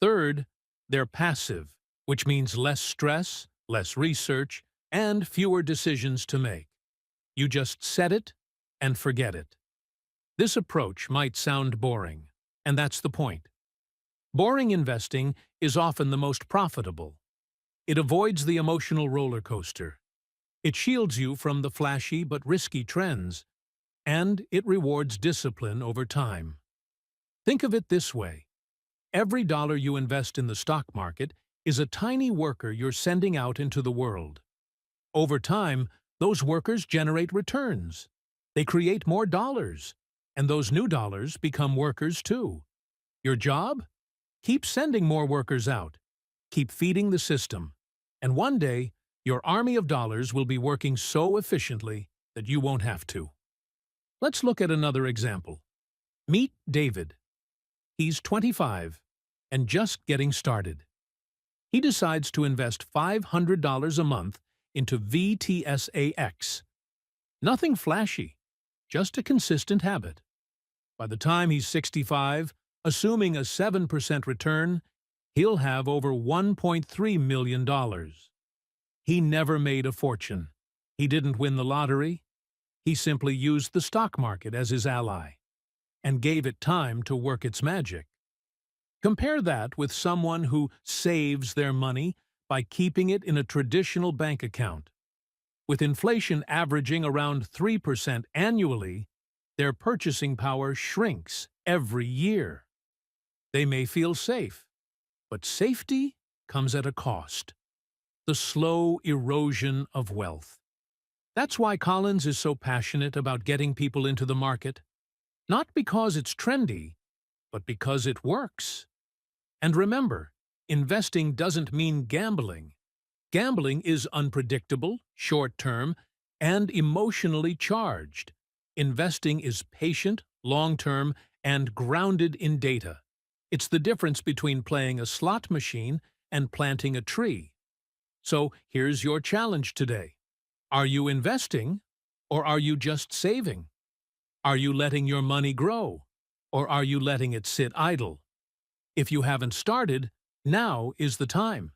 Third, they're passive, which means less stress, less research, and fewer decisions to make. You just set it and forget it. This approach might sound boring, and that's the point. Boring investing is often the most profitable. It avoids the emotional roller coaster. It shields you from the flashy but risky trends, and it rewards discipline over time. Think of it this way. Every dollar you invest in the stock market is a tiny worker you're sending out into the world. Over time, those workers generate returns. They create more dollars, and those new dollars become workers too. Your job? Keep sending more workers out. Keep feeding the system. And one day, your army of dollars will be working so efficiently that you won't have to. Let's look at another example. Meet David. He's 25 and just getting started. He decides to invest $500 a month into VTSAX. Nothing flashy, just a consistent habit. By the time he's 65, assuming a 7% return, he'll have over $1.3 million. He never made a fortune. He didn't win the lottery. He simply used the stock market as his ally and gave it time to work its magic. Compare that with someone who saves their money by keeping it in a traditional bank account. With inflation averaging around 3% annually, their purchasing power shrinks every year. They may feel safe, but safety comes at a cost: the slow erosion of wealth. That's why Collins is so passionate about getting people into the market. Not because it's trendy, but because it works. And remember, investing doesn't mean gambling. Gambling is unpredictable, short-term, and emotionally charged. Investing is patient, long-term, and grounded in data. It's the difference between playing a slot machine and planting a tree. So here's your challenge today. Are you investing, or are you just saving? Are you letting your money grow, or are you letting it sit idle? If you haven't started, now is the time.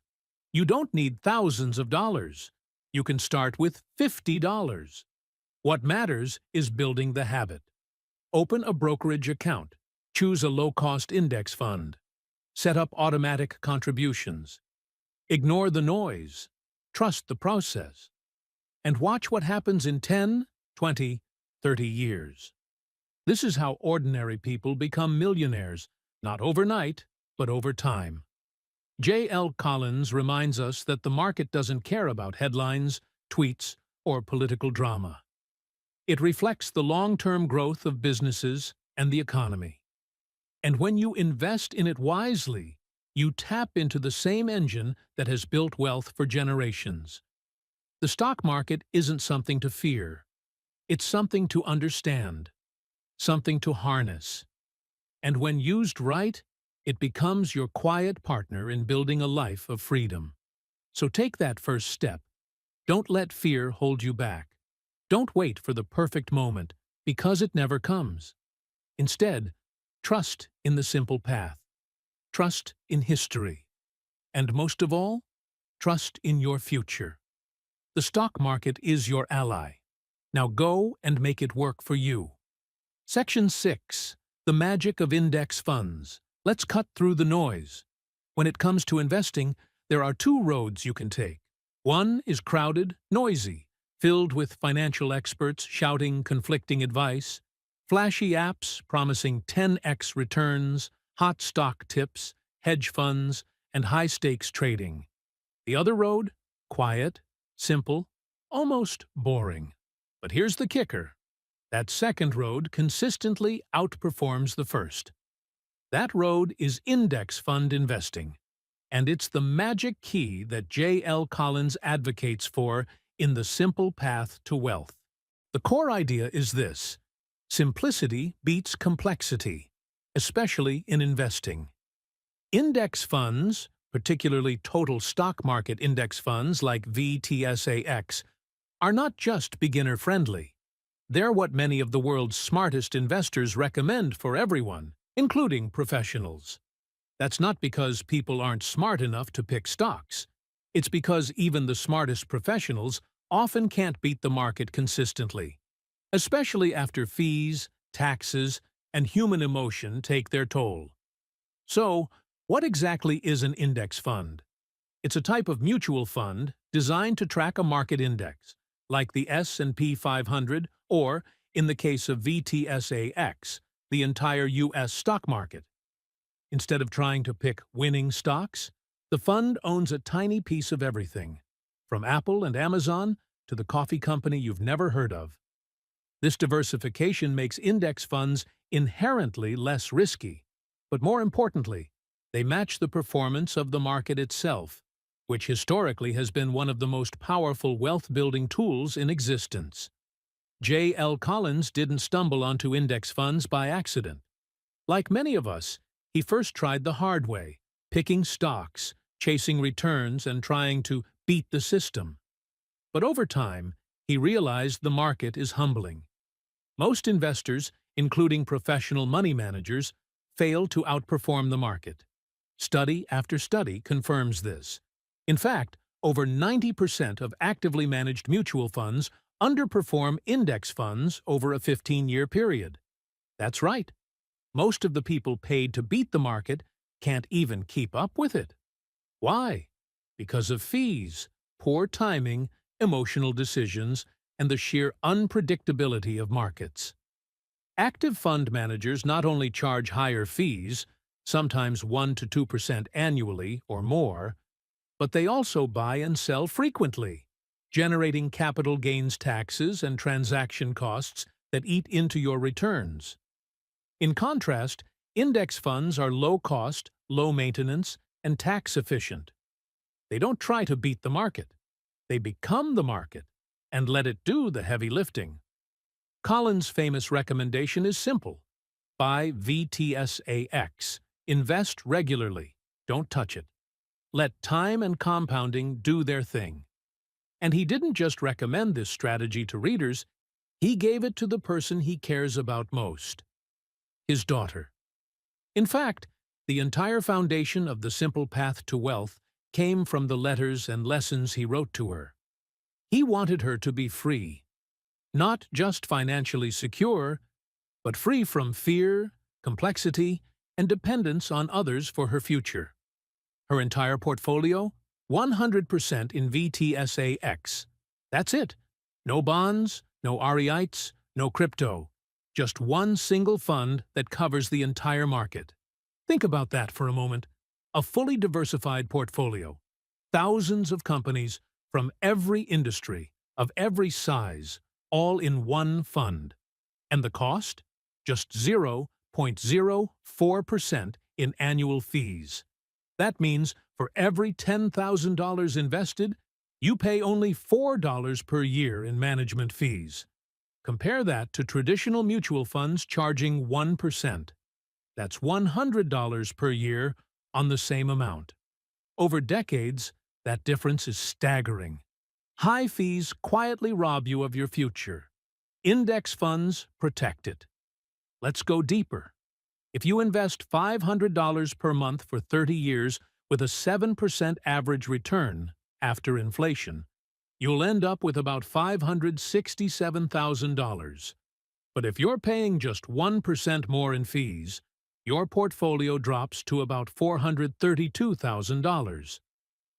You don't need thousands of dollars. You can start with $50. What matters is building the habit. Open a brokerage account. Choose a low-cost index fund. Set up automatic contributions. Ignore the noise. Trust the process. And watch what happens in 10, 20, 30 years. This is how ordinary people become millionaires, not overnight, but over time. J.L. Collins reminds us that the market doesn't care about headlines, tweets, or political drama. It reflects the long-term growth of businesses and the economy. And when you invest in it wisely, you tap into the same engine that has built wealth for generations. The stock market isn't something to fear. It's something to understand, something to harness. And when used right, it becomes your quiet partner in building a life of freedom. So take that first step. Don't let fear hold you back. Don't wait for the perfect moment, because it never comes. Instead, trust in the simple path. Trust in history. And most of all, trust in your future. The stock market is your ally. Now go and make it work for you. Section 6. The magic of index funds. Let's cut through the noise. When it comes to investing, there are two roads you can take. One is crowded, noisy, filled with financial experts shouting conflicting advice, flashy apps promising 10x returns, hot stock tips, hedge funds, and high-stakes trading. The other road? Quiet, simple, almost boring. But here's the kicker. That second road consistently outperforms the first. That road is index fund investing. And it's the magic key that J.L. Collins advocates for in The Simple Path to Wealth. The core idea is this: simplicity beats complexity, especially in investing. Index funds, particularly total stock market index funds like VTSAX, are not just beginner-friendly. They're what many of the world's smartest investors recommend for everyone, including professionals. That's not because people aren't smart enough to pick stocks. It's because even the smartest professionals often can't beat the market consistently, especially after fees, taxes, and human emotion take their toll. So, what exactly is an index fund? It's a type of mutual fund designed to track a market index, like the S&P 500 or, in the case of VTSAX, the entire U.S. stock market. Instead of trying to pick winning stocks, the fund owns a tiny piece of everything, from Apple and Amazon to the coffee company you've never heard of. This diversification makes index funds inherently less risky, but more importantly, They match the performance of the market itself, which historically has been one of the most powerful wealth-building tools in existence. J. L. Collins didn't stumble onto index funds by accident. Like many of us, he first tried the hard way, picking stocks, chasing returns, and trying to beat the system. But over time, he realized the market is humbling. Most investors, including professional money managers, fail to outperform the market. Study after study confirms this. In fact, over 90% of actively managed mutual funds underperform index funds over a 15-year period. That's right. Most of the people paid to beat the market can't even keep up with it. Why? Because of fees, poor timing, emotional decisions, and the sheer unpredictability of markets. Active fund managers not only charge higher fees, sometimes 1 to 2% annually or more, but they also buy and sell frequently, generating capital gains taxes and transaction costs that eat into your returns. In contrast, index funds are low-cost, low-maintenance, and tax-efficient. They don't try to beat the market. They become the market and let it do the heavy lifting. Collins' famous recommendation is simple. Buy VTSAX. Invest regularly. Don't touch it. Let time and compounding do their thing. And he didn't just recommend this strategy to readers, he gave it to the person he cares about most, his daughter. In fact, the entire foundation of the simple path to wealth came from the letters and lessons he wrote to her. He wanted her to be free, not just financially secure, but free from fear, complexity, and dependence on others for her future. Her entire portfolio? 100% in VTSAX. That's it. No bonds, no REITs, no crypto. Just one single fund that covers the entire market. Think about that for a moment. A fully diversified portfolio. Thousands of companies from every industry, of every size, all in one fund. And the cost? Just 0.04% in annual fees. That means for every $10,000 invested, you pay only $4 per year in management fees. Compare that to traditional mutual funds charging 1%. That's $100 per year on the same amount. Over decades, that difference is staggering. High fees quietly rob you of your future. Index funds protect it. Let's go deeper. If you invest $500 per month for 30 years with a 7% average return after inflation, you'll end up with about $567,000. But if you're paying just 1% more in fees, your portfolio drops to about $432,000.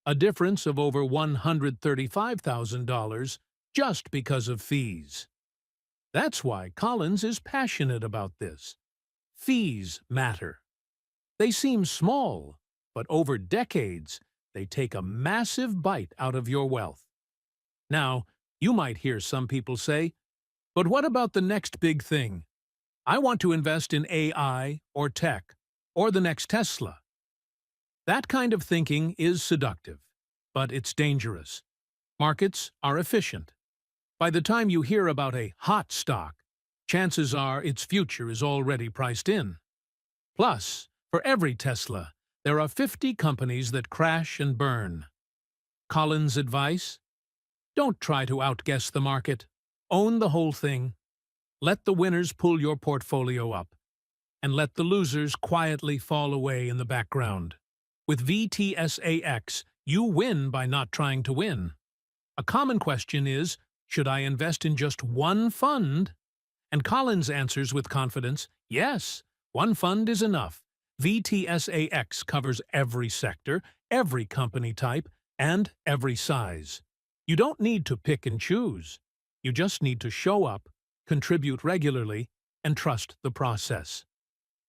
A difference of over $135,000 just because of fees. That's why Collins is passionate about this. Fees matter. They seem small, but over decades, they take a massive bite out of your wealth. Now, you might hear some people say, but what about the next big thing? I want to invest in AI or tech or the next Tesla. That kind of thinking is seductive, but it's dangerous. Markets are efficient. By the time you hear about a hot stock, chances are its future is already priced in. Plus, for every Tesla, there are 50 companies that crash and burn. Collins' advice? Don't try to outguess the market. Own the whole thing. Let the winners pull your portfolio up, and let the losers quietly fall away in the background. With VTSAX, you win by not trying to win. A common question is, should I invest in just one fund? And Collins answers with confidence, yes, one fund is enough. VTSAX covers every sector, every company type, and every size. You don't need to pick and choose. You just need to show up, contribute regularly, and trust the process.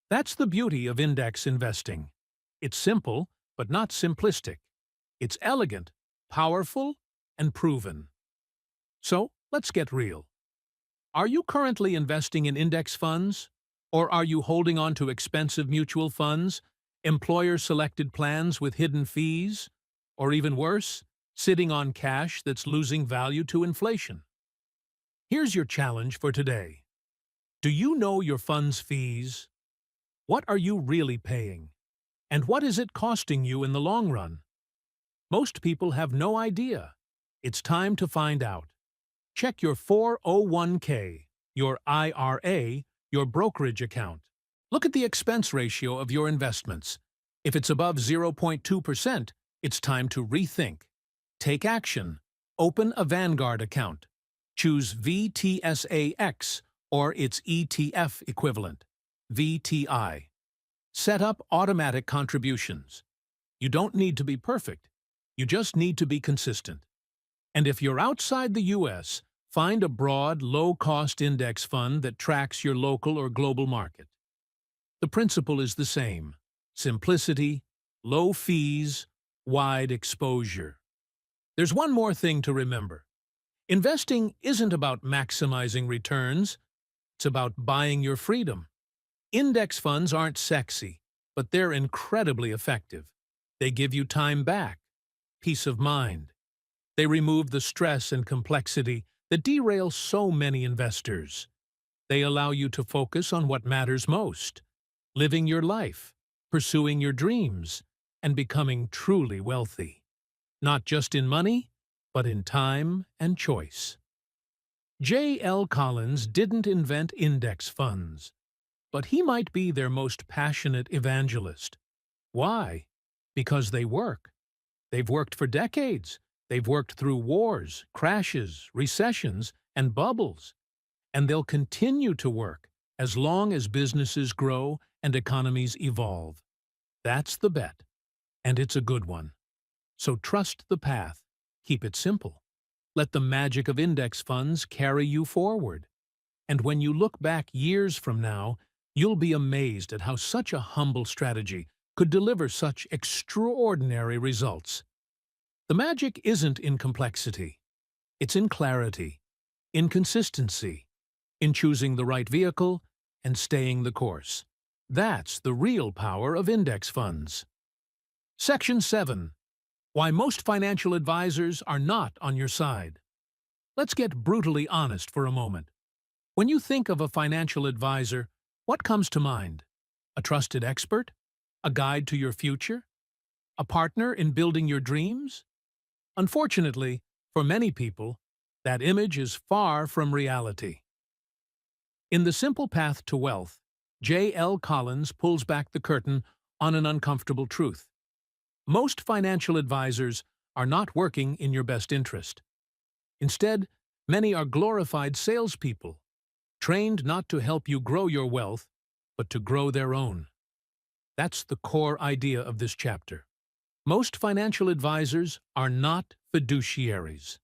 That's the beauty of index investing. It's simple, but not simplistic. It's elegant, powerful, and proven. So, let's get real. Are you currently investing in index funds? Or are you holding on to expensive mutual funds Employer-selected plans with hidden fees, or even worse, sitting on cash that's losing value to inflation. Here's your challenge for today. Do you know your fund's fees? What are you really paying? And what is it costing you in the long run? Most people have no idea. It's time to find out. Check your 401k, your IRA, your brokerage account. Look at the expense ratio of your investments. If it's above 0.2%, it's time to rethink. Take action. Open a Vanguard account. Choose VTSAX or its ETF equivalent, VTI. Set up automatic contributions. You don't need to be perfect. You just need to be consistent. And if you're outside the U.S., find a broad, low-cost index fund that tracks your local or global market. The principle is the same: simplicity, low fees, wide exposure. There's one more thing to remember. Investing isn't about maximizing returns. It's about buying your freedom. Index funds aren't sexy, but they're incredibly effective. They give you time back, peace of mind. They remove the stress and complexity that derail so many investors. They allow you to focus on what matters most: living your life, pursuing your dreams, and becoming truly wealthy. Not just in money, but in time and choice. J.L. Collins didn't invent index funds, but he might be their most passionate evangelist. Why? Because they work. They've worked for decades. They've worked through wars, crashes, recessions, and bubbles. And they'll continue to work as long as businesses grow and economies evolve. That's the bet, and it's a good one. So trust the path. Keep it simple. Let the magic of index funds carry you forward. And when you look back years from now, you'll be amazed at how such a humble strategy could deliver such extraordinary results. The magic isn't in complexity. It's in clarity, in consistency, in choosing the right vehicle and staying the course. That's the real power of index funds. Section 7. Why most financial advisors are not on your side. Let's get brutally honest for a moment. When you think of a financial advisor, what comes to mind? A trusted expert? A guide to your future? A partner in building your dreams? Unfortunately, for many people, that image is far from reality. In The Simple Path to Wealth, J.L. Collins pulls back the curtain on an uncomfortable truth. Most financial advisors are not working in your best interest. Instead, many are glorified salespeople, trained not to help you grow your wealth, but to grow their own. That's the core idea of this chapter. Most financial advisors are not fiduciaries.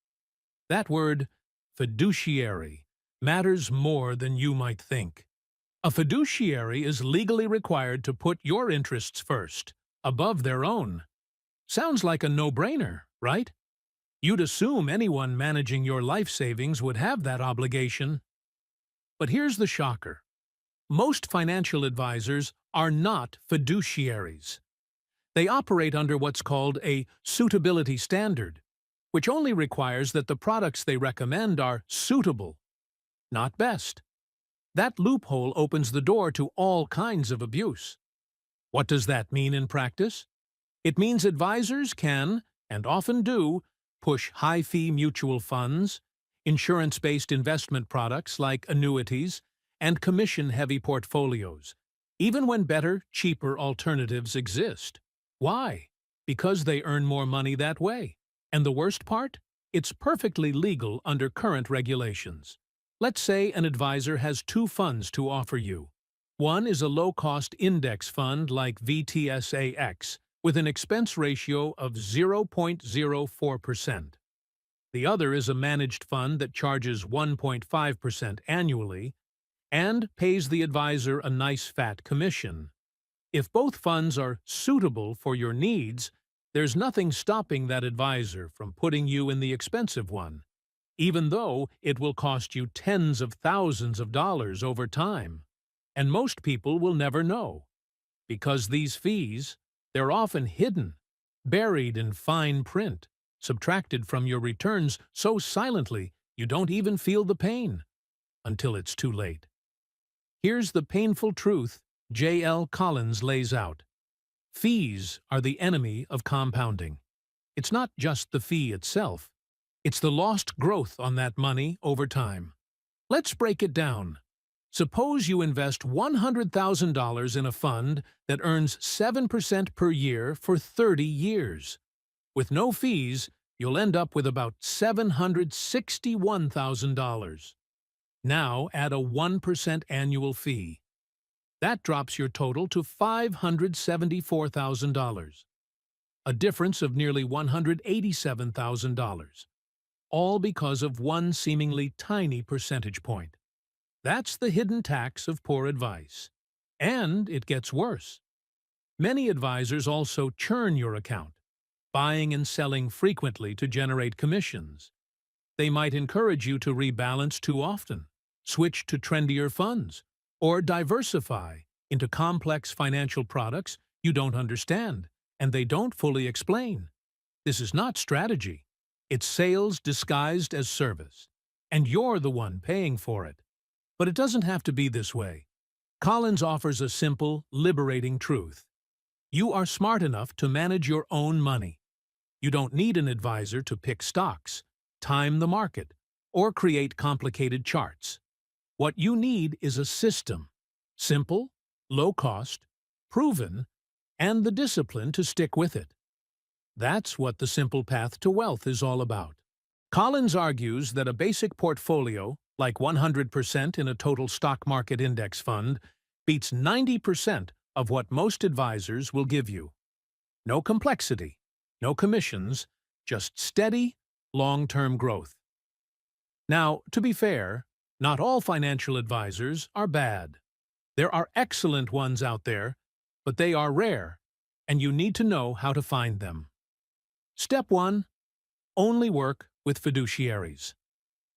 That word, fiduciary, matters more than you might think. A fiduciary is legally required to put your interests first, above their own. Sounds like a no-brainer, right? You'd assume anyone managing your life savings would have that obligation. But here's the shocker. Most financial advisors are not fiduciaries. They operate under what's called a suitability standard, which only requires that the products they recommend are suitable, not best. That loophole opens the door to all kinds of abuse. What does that mean in practice? It means advisors can, and often do, push high-fee mutual funds, insurance-based investment products like annuities, and commission-heavy portfolios, even when better, cheaper alternatives exist. Why? Because they earn more money that way. And the worst part? It's perfectly legal under current regulations. Let's say an advisor has two funds to offer you. One is a low-cost index fund like VTSAX with an expense ratio of 0.04%. The other is a managed fund that charges 1.5% annually and pays the advisor a nice fat commission. If both funds are suitable for your needs, there's nothing stopping that advisor from putting you in the expensive one, even though it will cost you tens of thousands of dollars over time. And most people will never know. Because these fees, they're often hidden, buried in fine print, subtracted from your returns so silently you don't even feel the pain until it's too late. Here's the painful truth J.L. Collins lays out. Fees are the enemy of compounding. It's not just the fee itself. It's the lost growth on that money over time. Let's break it down. Suppose you invest $100,000 in a fund that earns 7% per year for 30 years. With no fees, you'll end up with about $761,000. Now add a 1% annual fee. That drops your total to $574,000, a difference of nearly $187,000, all because of one seemingly tiny percentage point. That's the hidden tax of poor advice. And it gets worse. Many advisors also churn your account, buying and selling frequently to generate commissions. They might encourage you to rebalance too often, switch to trendier funds, or diversify into complex financial products you don't understand and they don't fully explain. This is not strategy. It's sales disguised as service, and you're the one paying for it. But it doesn't have to be this way. Collins offers a simple, liberating truth. You are smart enough to manage your own money. You don't need an advisor to pick stocks, time the market, or create complicated charts. What you need is a system. Simple, low cost, proven, and the discipline to stick with it. That's what the simple path to wealth is all about. Collins argues that a basic portfolio, like 100% in a total stock market index fund, beats 90% of what most advisors will give you. No complexity, no commissions, just steady, long-term growth. Now, to be fair, not all financial advisors are bad. There are excellent ones out there, but they are rare, and you need to know how to find them. Step 1. Only work with fiduciaries.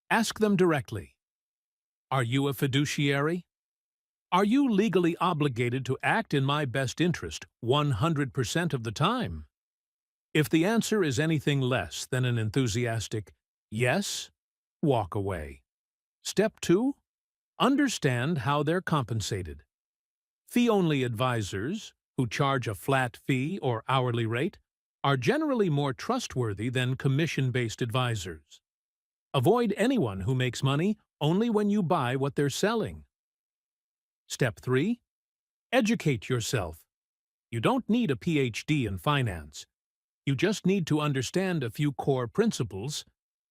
Ask them directly. Are you a fiduciary? Are you legally obligated to act in my best interest 100% of the time? If the answer is anything less than an enthusiastic yes, walk away. Step 2. Understand how they're compensated. Fee-only advisors, who charge a flat fee or hourly rate, are generally more trustworthy than commission-based advisors. Avoid anyone who makes money only when you buy what they're selling. Step 3. Educate yourself. You don't need a PhD in finance. You just need to understand a few core principles.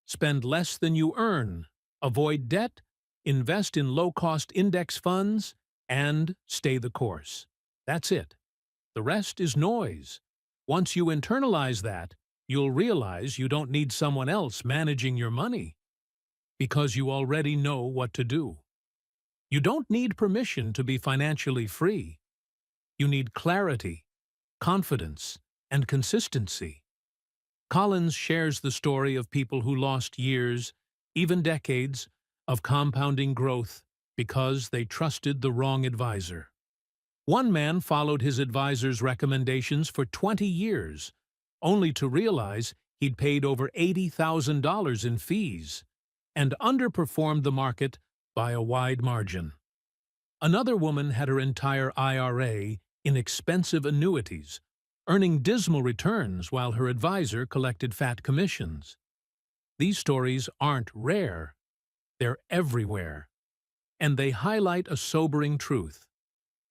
Spend less than you earn, avoid debt, invest in low-cost index funds, and stay the course. That's it. The rest is noise. Once you internalize that, you'll realize you don't need someone else managing your money, because you already know what to do. You don't need permission to be financially free. You need clarity, confidence, and consistency. Collins shares the story of people who lost years, even decades, of compounding growth because they trusted the wrong advisor. One man followed his advisor's recommendations for 20 years, only to realize he'd paid over $80,000 in fees and underperformed the market by a wide margin. Another woman had her entire IRA in expensive annuities, earning dismal returns while her advisor collected fat commissions. These stories aren't rare, they're everywhere, and they highlight a sobering truth.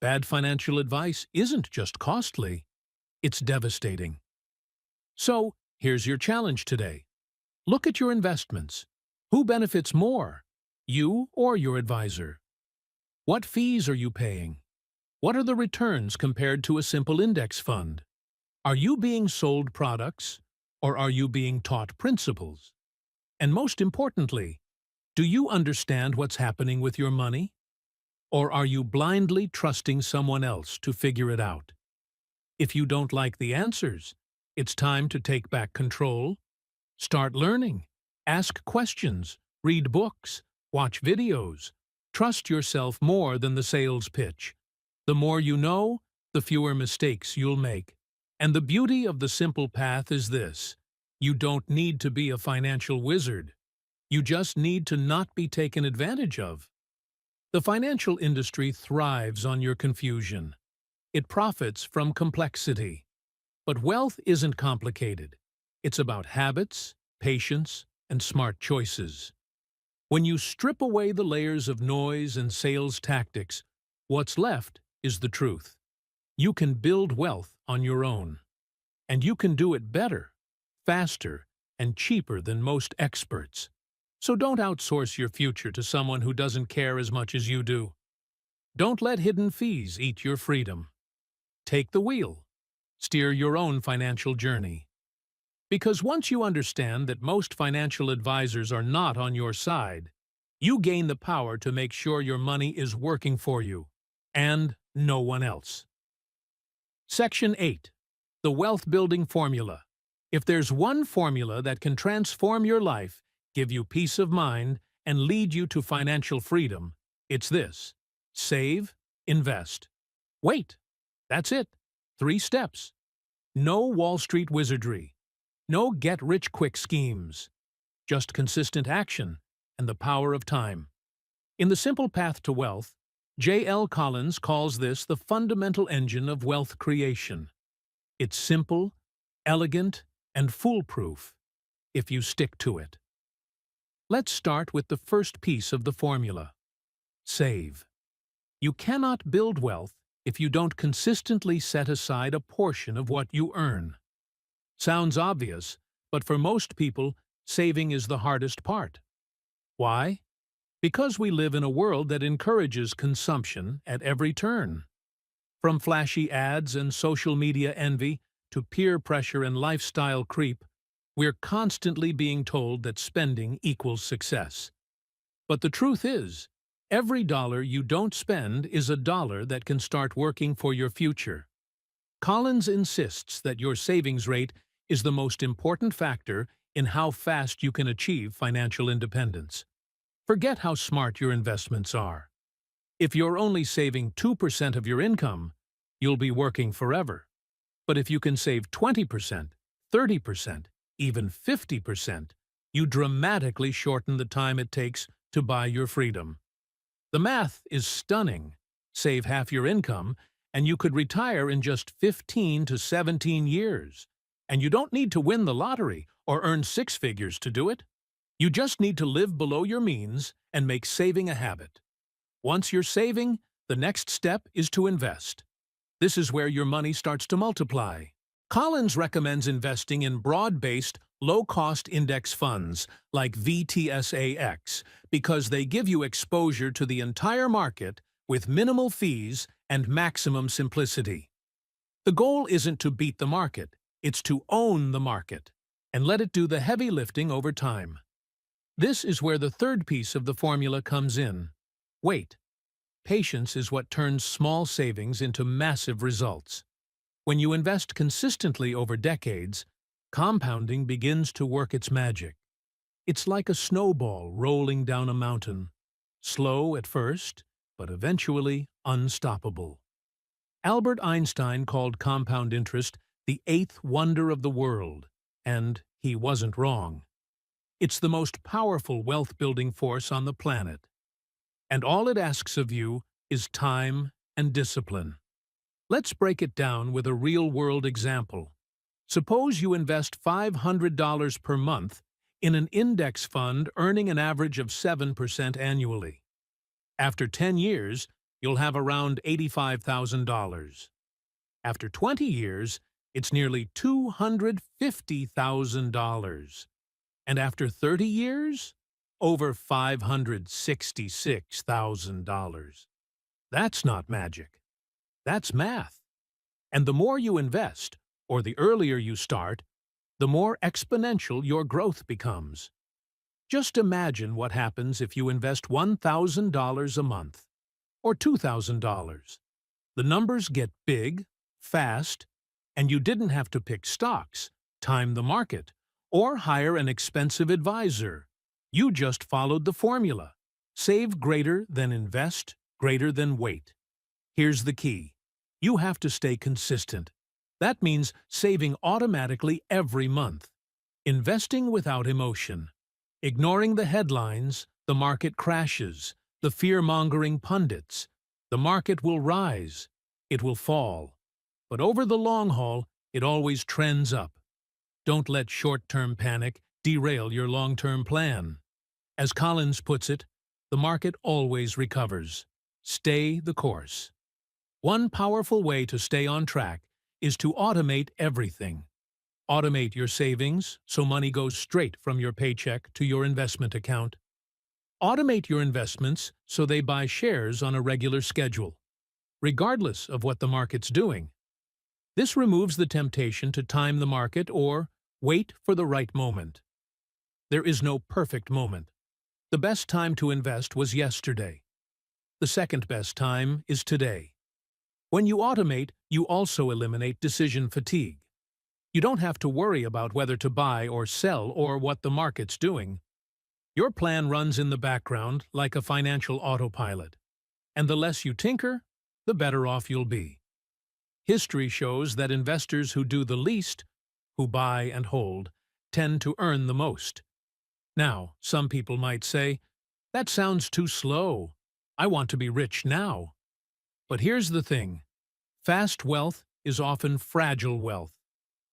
Bad financial advice isn't just costly, it's devastating. So, here's your challenge today. Look at your investments. Who benefits more, you or your advisor? What fees are you paying? What are the returns compared to a simple index fund? Are you being sold products, or are you being taught principles? And most importantly, do you understand what's happening with your money? Or are you blindly trusting someone else to figure it out? If you don't like the answers, it's time to take back control. Start learning, ask questions, read books, watch videos. Trust yourself more than the sales pitch. The more you know, the fewer mistakes you'll make. And the beauty of the simple path is this: you don't need to be a financial wizard. You just need to not be taken advantage of. The financial industry thrives on your confusion. It profits from complexity. But wealth isn't complicated. It's about habits, patience, and smart choices. When you strip away the layers of noise and sales tactics, what's left is the truth. You can build wealth on your own. And you can do it better, faster, and cheaper than most experts. So don't outsource your future to someone who doesn't care as much as you do. Don't let hidden fees eat your freedom. Take the wheel. Steer your own financial journey. Because once you understand that most financial advisors are not on your side, you gain the power to make sure your money is working for you, and no one else. Section 8. The Wealth Building Formula. If there's one formula that can transform your life, give you peace of mind, and lead you to financial freedom, it's this: save, invest. Wait, that's it. 3 steps. No Wall Street wizardry. No get-rich-quick schemes. Just consistent action and the power of time. In The Simple Path to Wealth, J.L. Collins calls this the fundamental engine of wealth creation. It's simple, elegant, and foolproof if you stick to it. Let's start with the first piece of the formula: save. You cannot build wealth if you don't consistently set aside a portion of what you earn. Sounds obvious, but for most people, saving is the hardest part. Why? Because we live in a world that encourages consumption at every turn. From flashy ads and social media envy to peer pressure and lifestyle creep, we're constantly being told that spending equals success. But the truth is, every dollar you don't spend is a dollar that can start working for your future. Collins insists that your savings rate is the most important factor in how fast you can achieve financial independence. Forget how smart your investments are. If you're only saving 2% of your income, you'll be working forever. But if you can save 20%, 30%, even 50%, you dramatically shorten the time it takes to buy your freedom. The math is stunning. Save half your income, and you could retire in just 15 to 17 years. And you don't need to win the lottery or earn 6 figures to do it. You just need to live below your means and make saving a habit. Once you're saving, the next step is to invest. This is where your money starts to multiply. Collins recommends investing in broad-based, low-cost index funds like VTSAX because they give you exposure to the entire market with minimal fees and maximum simplicity. The goal isn't to beat the market, it's to own the market and let it do the heavy lifting over time. This is where the third piece of the formula comes in. Wait. Patience is what turns small savings into massive results. When you invest consistently over decades, compounding begins to work its magic. It's like a snowball rolling down a mountain. Slow at first, but eventually unstoppable. Albert Einstein called compound interest the 8th wonder of the world, and he wasn't wrong. It's the most powerful wealth-building force on the planet. And all it asks of you is time and discipline. Let's break it down with a real-world example. Suppose you invest $500 per month in an index fund earning an average of 7% annually. After 10 years, you'll have around $85,000. After 20 years, it's nearly $250,000. And after 30 years, over $566,000. That's not magic. That's math. And the more you invest, or the earlier you start, the more exponential your growth becomes. Just imagine what happens if you invest $1,000 a month, or $2,000. The numbers get big, fast, and you didn't have to pick stocks, time the market, or hire an expensive advisor. You just followed the formula. Save greater than invest, greater than wait. Here's the key. You have to stay consistent. That means saving automatically every month, investing without emotion, ignoring the headlines, the market crashes, the fear-mongering pundits. The market will rise, it will fall. But over the long haul, it always trends up. Don't let short-term panic derail your long-term plan. As Collins puts it, the market always recovers. Stay the course. One powerful way to stay on track is to automate everything. Automate your savings so money goes straight from your paycheck to your investment account. Automate your investments so they buy shares on a regular schedule, regardless of what the market's doing. This removes the temptation to time the market or wait for the right moment. There is no perfect moment. The best time to invest was yesterday. The second best time is today. When you automate, you also eliminate decision fatigue. You don't have to worry about whether to buy or sell or what the market's doing. Your plan runs in the background like a financial autopilot, and the less you tinker, the better off you'll be. History shows that investors who do the least, who buy and hold, tend to earn the most. Now, some people might say, "That sounds too slow. I want to be rich now." But here's the thing. Fast wealth is often fragile wealth.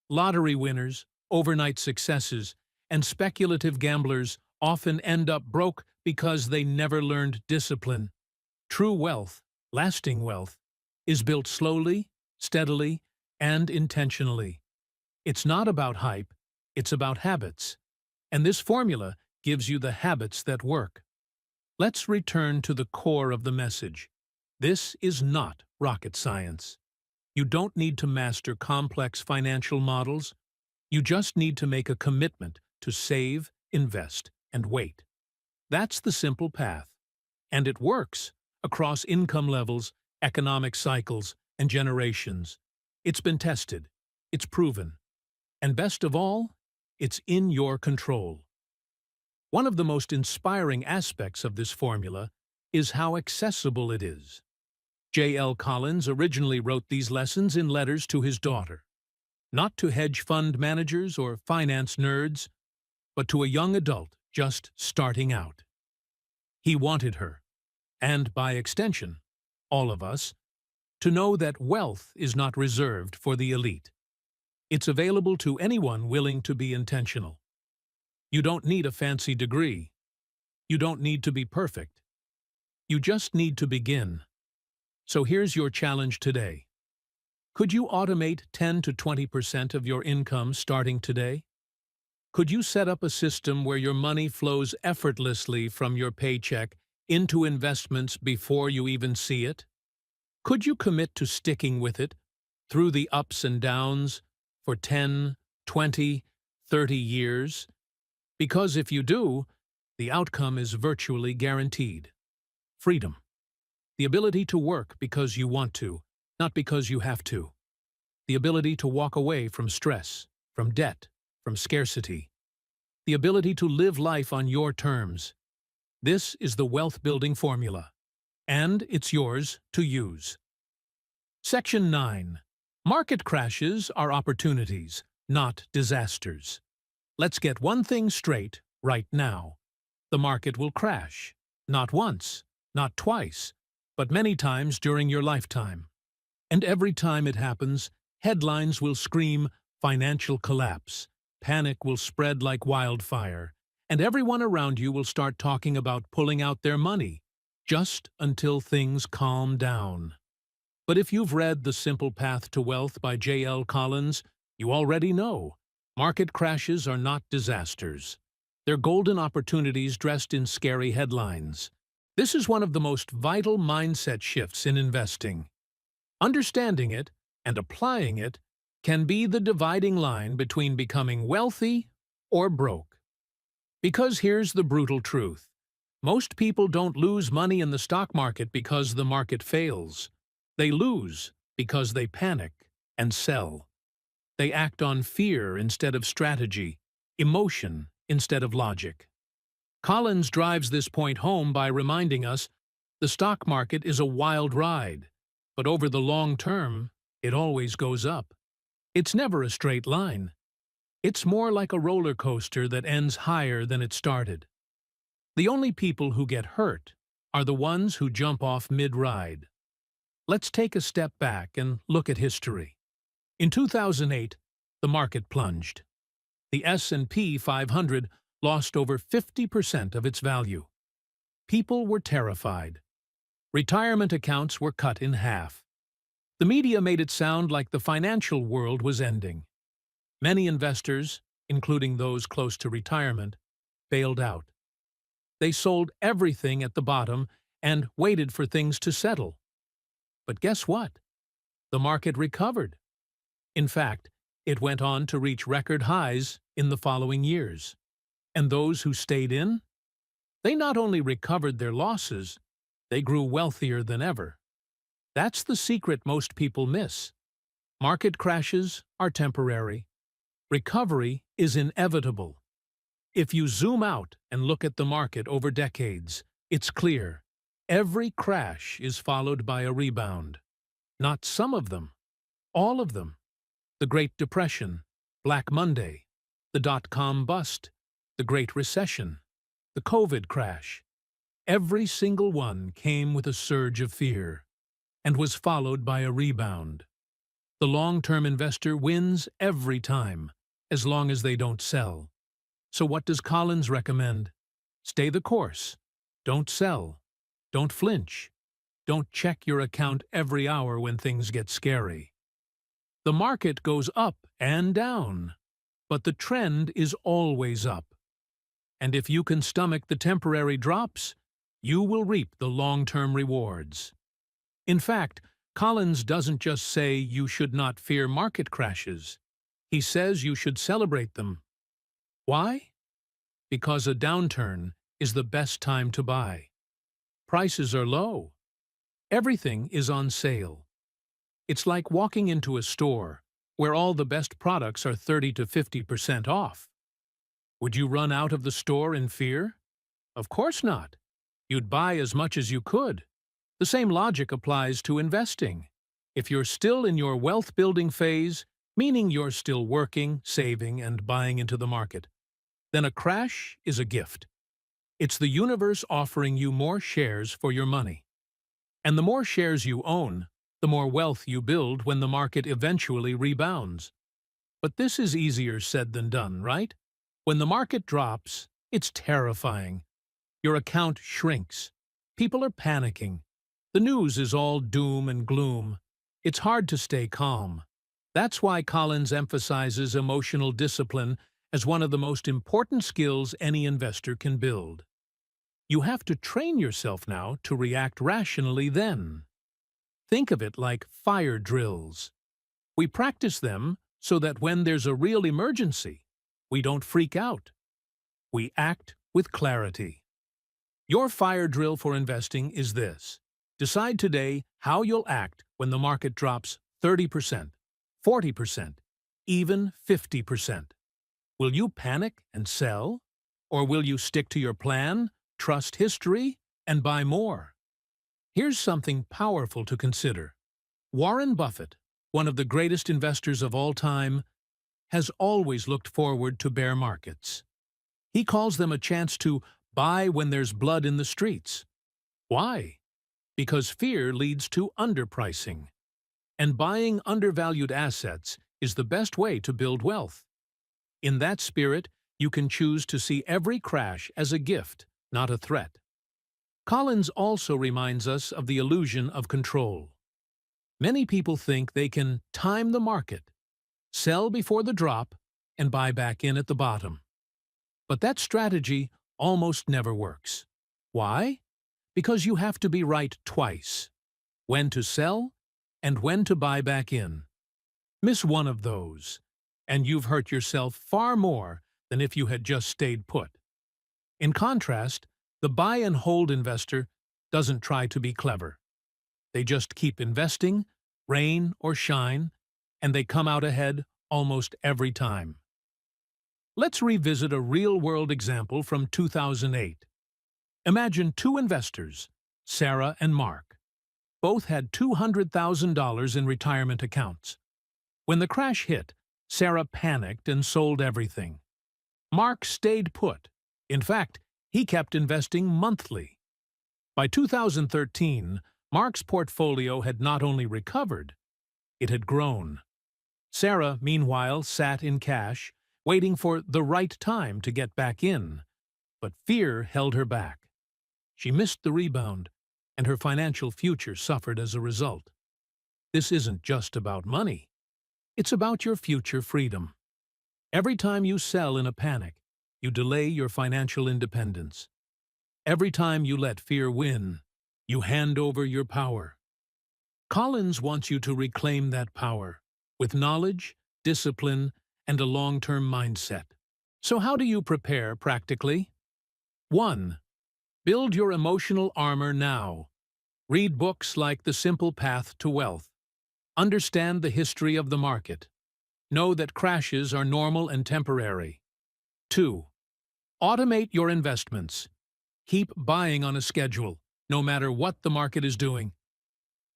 Lottery winners, overnight successes, and speculative gamblers often end up broke because they never learned discipline. True wealth, lasting wealth, is built slowly, steadily, and intentionally. It's not about hype, it's about habits. And this formula gives you the habits that work. Let's return to the core of the message. This is not rocket science. You don't need to master complex financial models. You just need to make a commitment to save, invest, and wait. That's the simple path. And it works across income levels, economic cycles, and generations. It's been tested. It's proven. And best of all, it's in your control. One of the most inspiring aspects of this formula is how accessible it is. J.L. Collins originally wrote these lessons in letters to his daughter, not to hedge fund managers or finance nerds, but to a young adult just starting out. He wanted her, and by extension, all of us, to know that wealth is not reserved for the elite. It's available to anyone willing to be intentional. You don't need a fancy degree. You don't need to be perfect. You just need to begin. So here's your challenge today. Could you automate 10 to 20% of your income starting today? Could you set up a system where your money flows effortlessly from your paycheck into investments before you even see it? Could you commit to sticking with it through the ups and downs for 10, 20, 30 years? Because if you do, the outcome is virtually guaranteed. Freedom. The ability to work because you want to, not because you have to. The ability to walk away from stress, from debt, from scarcity. The ability to live life on your terms. This is the wealth-building formula, and it's yours to use. Section 9. Market crashes are opportunities, not disasters. Let's get one thing straight right now. The market will crash. Not once, not twice, but many times during your lifetime. And every time it happens, headlines will scream financial collapse, panic will spread like wildfire, and everyone around you will start talking about pulling out their money, just until things calm down. But if you've read The Simple Path to Wealth by J.L. Collins, you already know. Market crashes are not disasters. They're golden opportunities dressed in scary headlines. This is one of the most vital mindset shifts in investing. Understanding it and applying it can be the dividing line between becoming wealthy or broke. Because here's the brutal truth. Most people don't lose money in the stock market because the market fails. They lose because they panic and sell. They act on fear instead of strategy, emotion instead of logic. Collins drives this point home by reminding us the stock market is a wild ride. But over the long term, it always goes up. It's never a straight line. It's more like a roller coaster that ends higher than it started. The only people who get hurt are the ones who jump off mid-ride. Let's take a step back and look at history. In 2008, the market plunged. The S&P 500 lost over 50% of its value. People were terrified. Retirement accounts were cut in half. The media made it sound like the financial world was ending. Many investors, including those close to retirement, bailed out. They sold everything at the bottom and waited for things to settle. But guess what? The market recovered. In fact, it went on to reach record highs in the following years. And those who stayed in? They not only recovered their losses, they grew wealthier than ever. That's the secret most people miss. Market crashes are temporary. Recovery is inevitable. If you zoom out and look at the market over decades, it's clear. Every crash is followed by a rebound. Not some of them, all of them. The Great Depression, Black Monday, the dot-com bust, the Great Recession, the COVID crash. Every single one came with a surge of fear and was followed by a rebound. The long-term investor wins every time, as long as they don't sell. So what does Collins recommend? Stay the course. Don't sell. Don't flinch. Don't check your account every hour when things get scary. The market goes up and down, but the trend is always up. And if you can stomach the temporary drops, you will reap the long-term rewards. In fact, Collins doesn't just say you should not fear market crashes. He says you should celebrate them. Why? Because a downturn is the best time to buy. Prices are low. Everything is on sale. It's like walking into a store where all the best products are 30 to 50% off. Would you run out of the store in fear? Of course not. You'd buy as much as you could. The same logic applies to investing. If you're still in your wealth-building phase, meaning you're still working, saving, and buying into the market, then a crash is a gift. It's the universe offering you more shares for your money. And the more shares you own, the more wealth you build when the market eventually rebounds. But this is easier said than done, right? When the market drops, it's terrifying. Your account shrinks. People are panicking. The news is all doom and gloom. It's hard to stay calm. That's why Collins emphasizes emotional discipline as one of the most important skills any investor can build. You have to train yourself now to react rationally then. Think of it like fire drills. We practice them so that when there's a real emergency, we don't freak out. We act with clarity. Your fire drill for investing is this. Decide today how you'll act when the market drops 30%, 40%, even 50%. Will you panic and sell? Or will you stick to your plan, trust history, and buy more? Here's something powerful to consider. Warren Buffett, one of the greatest investors of all time, has always looked forward to bear markets. He calls them a chance to buy when there's blood in the streets. Why? Because fear leads to underpricing. And buying undervalued assets is the best way to build wealth. In that spirit, you can choose to see every crash as a gift, not a threat. Collins also reminds us of the illusion of control. Many people think they can time the market, sell before the drop, and buy back in at the bottom. But that strategy almost never works. Why? Because you have to be right twice. When to sell and when to buy back in. Miss one of those, and you've hurt yourself far more than if you had just stayed put. In contrast, the buy-and-hold investor doesn't try to be clever. They just keep investing, rain or shine, and they come out ahead almost every time. Let's revisit a real-world example from 2008. Imagine two investors, Sarah and Mark. both had $200,000 in retirement accounts. When the crash hit, Sarah panicked and sold everything. Mark stayed put. In fact, he kept investing monthly. By 2013, Mark's portfolio had not only recovered, it had grown. Sarah, meanwhile, sat in cash, waiting for the right time to get back in. But fear held her back. She missed the rebound, and her financial future suffered as a result. This isn't just about money. It's about your future freedom. Every time you sell in a panic, you delay your financial independence. Every time you let fear win, you hand over your power. Collins wants you to reclaim that power with knowledge, discipline, and a long-term mindset. So how do you prepare practically? 1. Build your emotional armor now. Read books like The Simple Path to Wealth. Understand the history of the market. Know that crashes are normal and temporary. 2. Automate your investments. Keep buying on a schedule, no matter what the market is doing.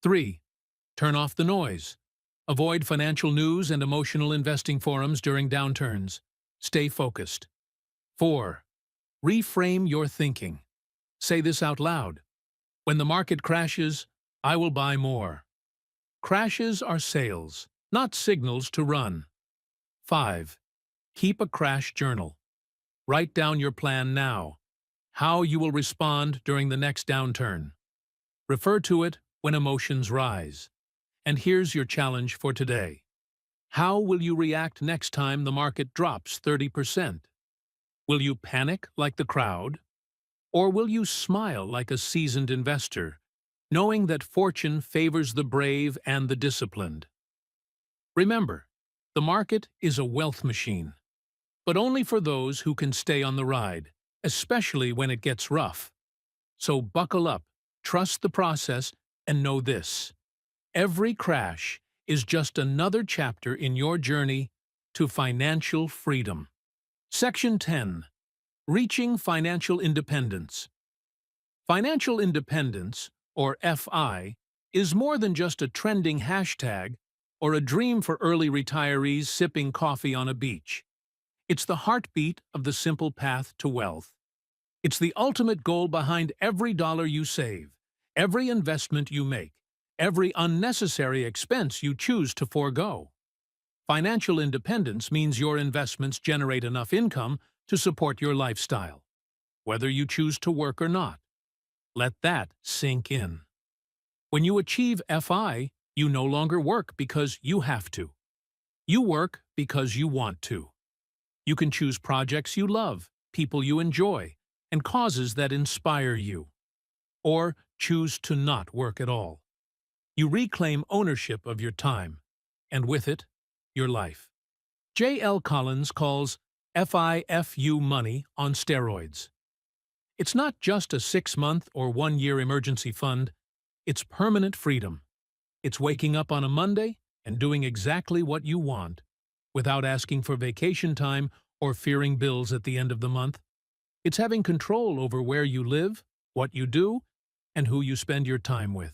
3. Turn off the noise. Avoid financial news and emotional investing forums during downturns. Stay focused. 4. Reframe your thinking. Say this out loud. When the market crashes, I will buy more. Crashes are sales, not signals to run. 5. Keep a crash journal. Write down your plan now, how you will respond during the next downturn. Refer to it when emotions rise. And here's your challenge for today. How will you react next time the market drops 30%? Will you panic like the crowd? Or will you smile like a seasoned investor, knowing that fortune favors the brave and the disciplined? Remember, the market is a wealth machine, but only for those who can stay on the ride, especially when it gets rough. So buckle up, trust the process, and know this: every crash is just another chapter in your journey to financial freedom. Section 10. Reaching Financial Independence. Financial independence, or FI, is more than just a trending hashtag or a dream for early retirees sipping coffee on a beach. It's the heartbeat of the simple path to wealth. It's the ultimate goal behind every dollar you save, every investment you make, every unnecessary expense you choose to forego. Financial independence means your investments generate enough income to support your lifestyle, whether you choose to work or not. Let that sink in. When you achieve FI, you no longer work because you have to. You work because you want to. You can choose projects you love, people you enjoy, and causes that inspire you. Or choose to not work at all. You reclaim ownership of your time, and with it, your life. J.L. Collins calls FIFU money on steroids. It's not just a 6-month or 1-year emergency fund, it's permanent freedom. It's waking up on a Monday and doing exactly what you want, without asking for vacation time or fearing bills at the end of the month. It's having control over where you live, what you do, and who you spend your time with.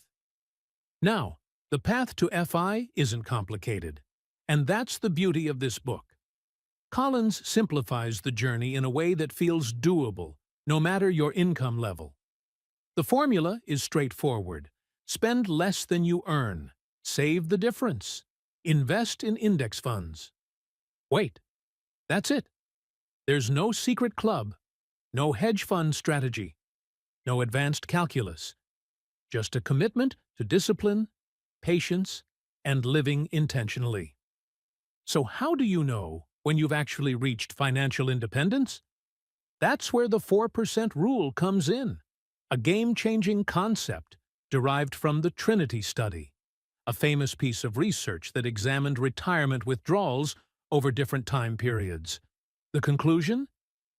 Now, the path to FI isn't complicated, and that's the beauty of this book. Collins simplifies the journey in a way that feels doable, no matter your income level. The formula is straightforward. Spend less than you earn. Save the difference. Invest in index funds. Wait, that's it. There's no secret club, no hedge fund strategy, no advanced calculus. Just a commitment to discipline, patience, and living intentionally. So how do you know when you've actually reached financial independence? That's where the 4% rule comes in, a game-changing concept derived from the Trinity study, a famous piece of research that examined retirement withdrawals over different time periods. The conclusion?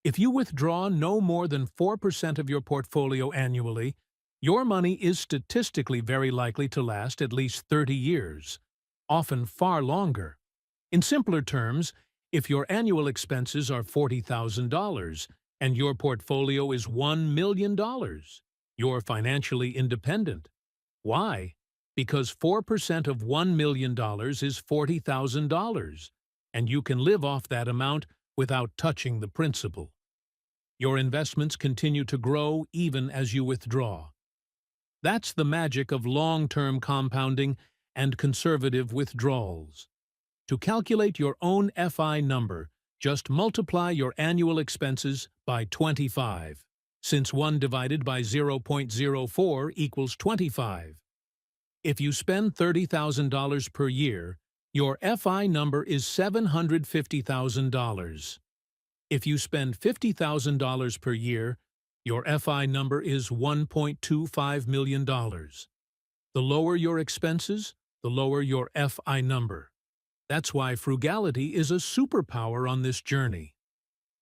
If you withdraw no more than 4% of your portfolio annually, your money is statistically very likely to last at least 30 years, often far longer. In simpler terms, if your annual expenses are $40,000 and your portfolio is $1 million, you're financially independent. Why? Because 4% of $1 million is $40,000, and you can live off that amount without touching the principal. Your investments continue to grow even as you withdraw. That's the magic of long-term compounding and conservative withdrawals. To calculate your own FI number, just multiply your annual expenses by 25, since 1 divided by 0.04 equals 25. If you spend $30,000 per year, your FI number is $750,000. If you spend $50,000 per year, your FI number is $1.25 million. The lower your expenses, the lower your FI number. That's why frugality is a superpower on this journey.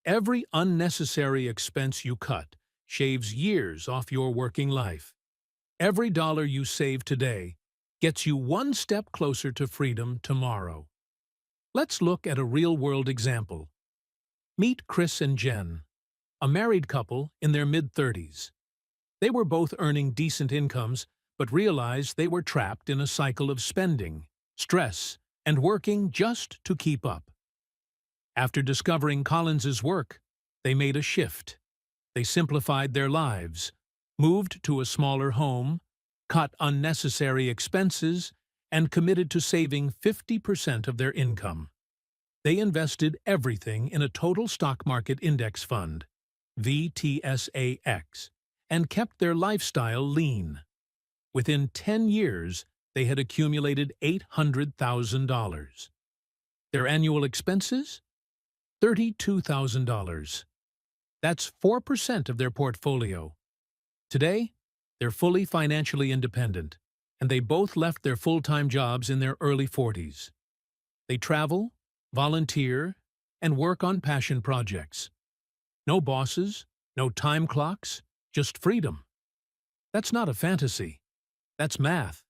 Every unnecessary expense you cut shaves years off your working life. Every dollar you save today gets you one step closer to freedom tomorrow. Let's look at a real-world example. Meet Chris and Jen, a married couple in their mid-30s. They were both earning decent incomes, but realized they were trapped in a cycle of spending, stress, and working just to keep up. After discovering Collins's work, they made a shift. They simplified their lives, moved to a smaller home, cut unnecessary expenses, and committed to saving 50% of their income. They invested everything in a total stock market index fund, VTSAX, and kept their lifestyle lean. Within 10 years, they had accumulated $800,000. Their annual expenses? $32,000. That's 4% of their portfolio. Today, they're fully financially independent, and they both left their full-time jobs in their early 40s. They travel, volunteer, and work on passion projects. No bosses, no time clocks, just freedom. That's not a fantasy. That's math.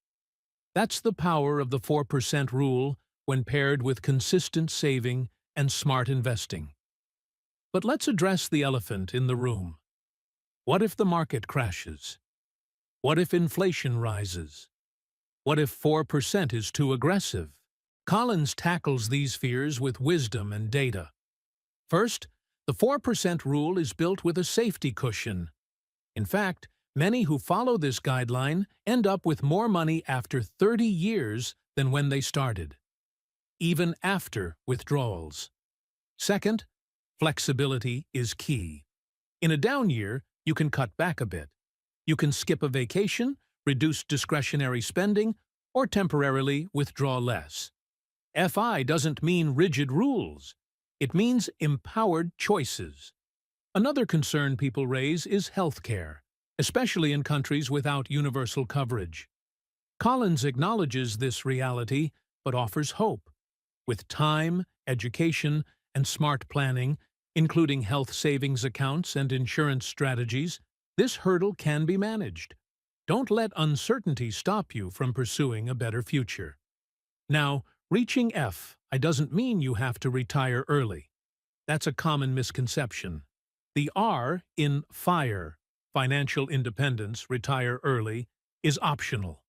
That's the power of the 4% rule when paired with consistent saving and smart investing. But let's address the elephant in the room. What if the market crashes? What if inflation rises? What if 4% is too aggressive? Collins tackles these fears with wisdom and data. First, the 4% rule is built with a safety cushion. In fact, many who follow this guideline end up with more money after 30 years than when they started, even after withdrawals. Second, flexibility is key. In a down year, you can cut back a bit. You can skip a vacation, reduce discretionary spending, or temporarily withdraw less. FI doesn't mean rigid rules. It means empowered choices. Another concern people raise is healthcare, especially in countries without universal coverage. Collins acknowledges this reality, but offers hope. With time, education, and smart planning, including health savings accounts and insurance strategies, this hurdle can be managed. Don't let uncertainty stop you from pursuing a better future. Now, reaching FI doesn't mean you have to retire early. That's a common misconception. The R in FIRE, financial independence, retire early, is optional.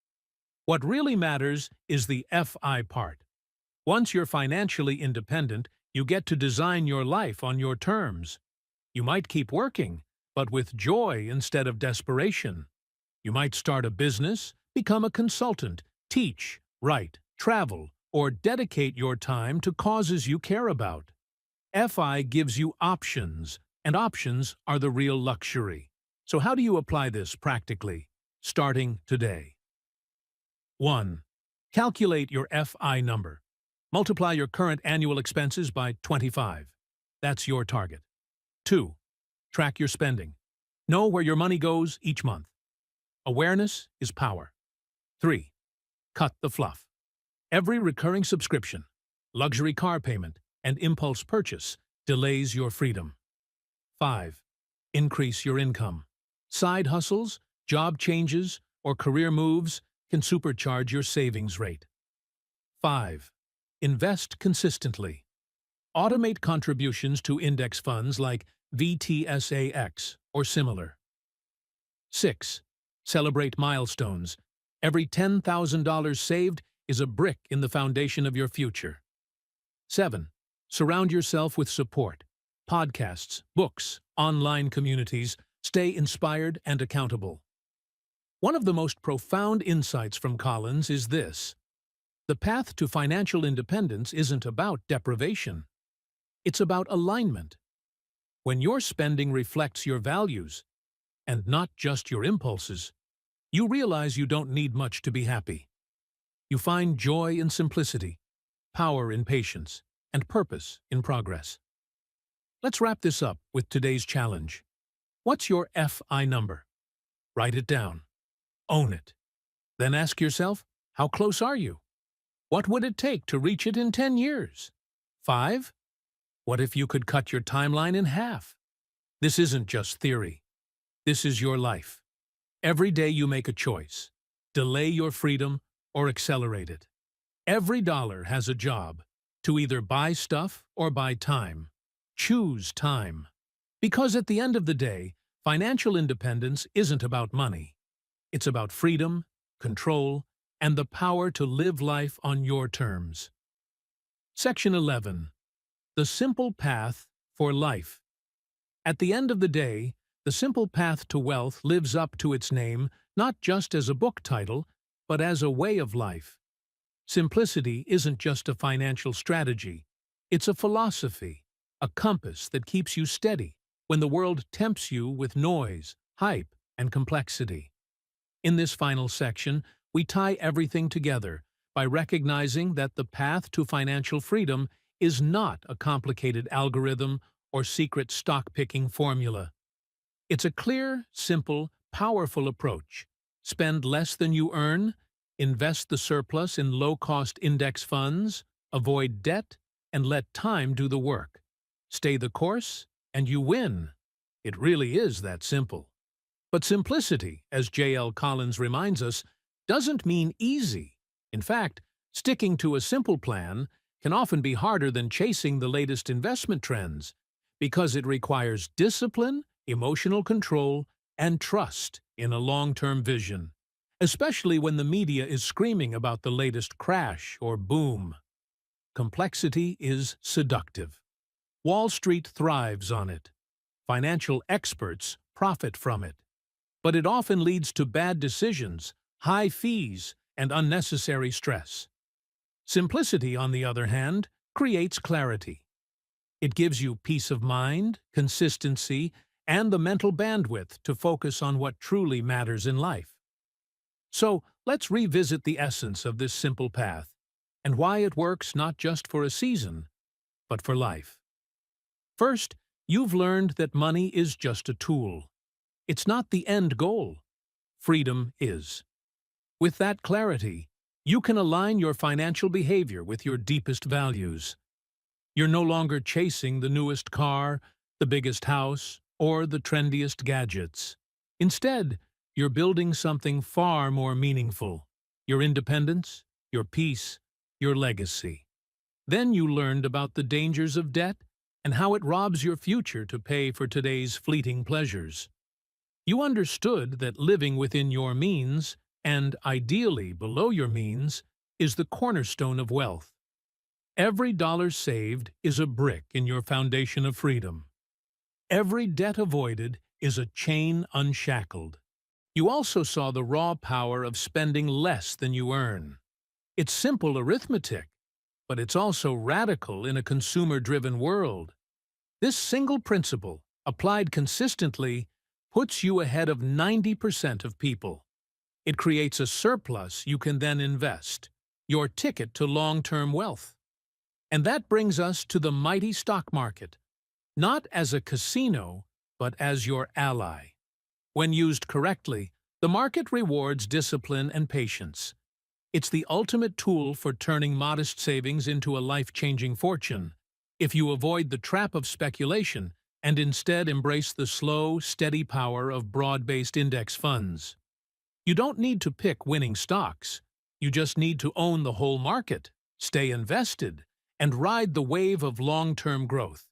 What really matters is the FI part. Once you're financially independent, you get to design your life on your terms. You might keep working, but with joy instead of desperation. You might start a business, become a consultant, teach, write, travel, or dedicate your time to causes you care about. FI gives you options, and options are the real luxury. So how do you apply this practically, starting today? 1. Calculate your FI number. Multiply your current annual expenses by 25. That's your target. 2. Track your spending. Know where your money goes each month. Awareness is power. 3. Cut the fluff. Every recurring subscription, luxury car payment, and impulse purchase delays your freedom. 5. Increase your income. Side hustles, job changes, or career moves can supercharge your savings rate. 5. Invest consistently. Automate contributions to index funds like VTSAX or similar. 6. Celebrate milestones. Every $10,000 saved is a brick in the foundation of your future. 7. Surround yourself with support. Podcasts, books, online communities. Stay inspired and accountable. One of the most profound insights from Collins is this: the path to financial independence isn't about deprivation. It's about alignment. When your spending reflects your values, and not just your impulses, you realize you don't need much to be happy. You find joy in simplicity, power in patience, and purpose in progress. Let's wrap this up with today's challenge. What's your FI number? Write it down. Own it. Then ask yourself, how close are you? What would it take to reach it in 10 years? 5. What if you could cut your timeline in half? This isn't just theory. This is your life. Every day you make a choice. Delay your freedom or accelerate it. Every dollar has a job: to either buy stuff or buy time. Choose time. Because at the end of the day, financial independence isn't about money. It's about freedom, control, and the power to live life on your terms. Section 11. The Simple Path for Life. At the end of the day, The Simple Path to Wealth lives up to its name not just as a book title, but as a way of life. Simplicity isn't just a financial strategy. It's a philosophy, a compass that keeps you steady when the world tempts you with noise, hype, and complexity. In this final section, we tie everything together by recognizing that the path to financial freedom is not a complicated algorithm or secret stock-picking formula. It's a clear, simple, powerful approach. Spend less than you earn, invest the surplus in low-cost index funds, avoid debt, and let time do the work. Stay the course, and you win. It really is that simple. But simplicity, as J.L. Collins reminds us, doesn't mean easy. In fact, sticking to a simple plan can often be harder than chasing the latest investment trends, because it requires discipline, emotional control, and trust in a long-term vision, especially when the media is screaming about the latest crash or boom. Complexity is seductive. Wall Street thrives on it. Financial experts profit from it. But it often leads to bad decisions, high fees, and unnecessary stress. Simplicity, on the other hand, creates clarity. It gives you peace of mind, consistency, and the mental bandwidth to focus on what truly matters in life. So, let's revisit the essence of this simple path and why it works not just for a season, but for life. First, you've learned that money is just a tool. It's not the end goal. Freedom is. With that clarity, you can align your financial behavior with your deepest values. You're no longer chasing the newest car, the biggest house, or the trendiest gadgets. Instead, you're building something far more meaningful: your independence, your peace, your legacy. Then you learned about the dangers of debt and how it robs your future to pay for today's fleeting pleasures. You understood that living within your means, and ideally below your means, is the cornerstone of wealth. Every dollar saved is a brick in your foundation of freedom. Every debt avoided is a chain unshackled. You also saw the raw power of spending less than you earn. It's simple arithmetic, but it's also radical in a consumer-driven world. This single principle, applied consistently, puts you ahead of 90% of people. It creates a surplus you can then invest, your ticket to long-term wealth. And that brings us to the mighty stock market, not as a casino, but as your ally. When used correctly, the market rewards discipline and patience. It's the ultimate tool for turning modest savings into a life-changing fortune, if you avoid the trap of speculation and instead embrace the slow, steady power of broad-based index funds. You don't need to pick winning stocks. You just need to own the whole market, stay invested, and ride the wave of long-term growth.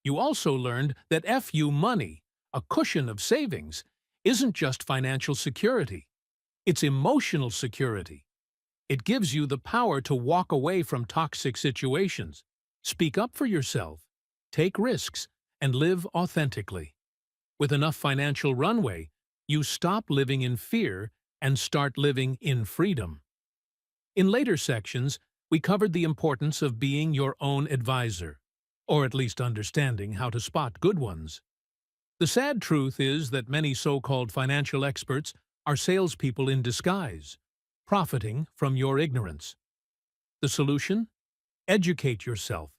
You also learned that FU money, a cushion of savings, isn't just financial security. It's emotional security. It gives you the power to walk away from toxic situations, speak up for yourself, take risks, and live authentically. With enough financial runway, you stop living in fear and start living in freedom. In later sections, we covered the importance of being your own advisor, or at least understanding how to spot good ones. The sad truth is that many so-called financial experts are salespeople in disguise, profiting from your ignorance. The solution? Educate yourself.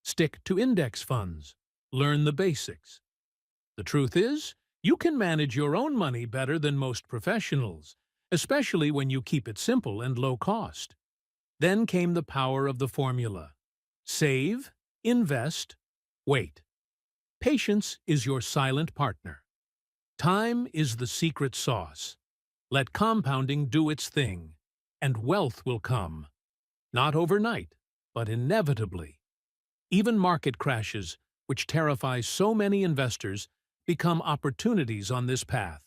Stick to index funds. Learn the basics. The truth is, you can manage your own money better than most professionals, especially when you keep it simple and low cost. Then came the power of the formula. Save, invest, wait. Patience is your silent partner. Time is the secret sauce. Let compounding do its thing, and wealth will come. Not overnight, but inevitably. Even market crashes, which terrify so many investors, become opportunities on this path.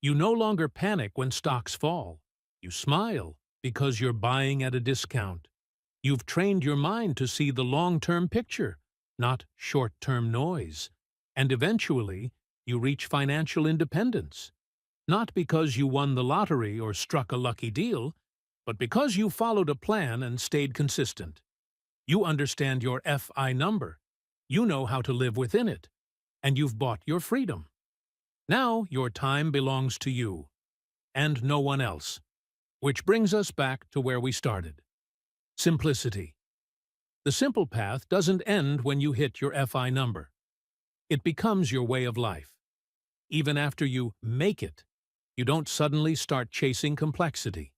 You no longer panic when stocks fall. You smile because you're buying at a discount. You've trained your mind to see the long-term picture, not short-term noise. And eventually, you reach financial independence. Not because you won the lottery or struck a lucky deal, but because you followed a plan and stayed consistent. You understand your FI number. You know how to live within it. And you've bought your freedom. Now your time belongs to you, and no one else. Which brings us back to where we started. Simplicity. The simple path doesn't end when you hit your FI number. It becomes your way of life. Even after you make it, you don't suddenly start chasing complexity.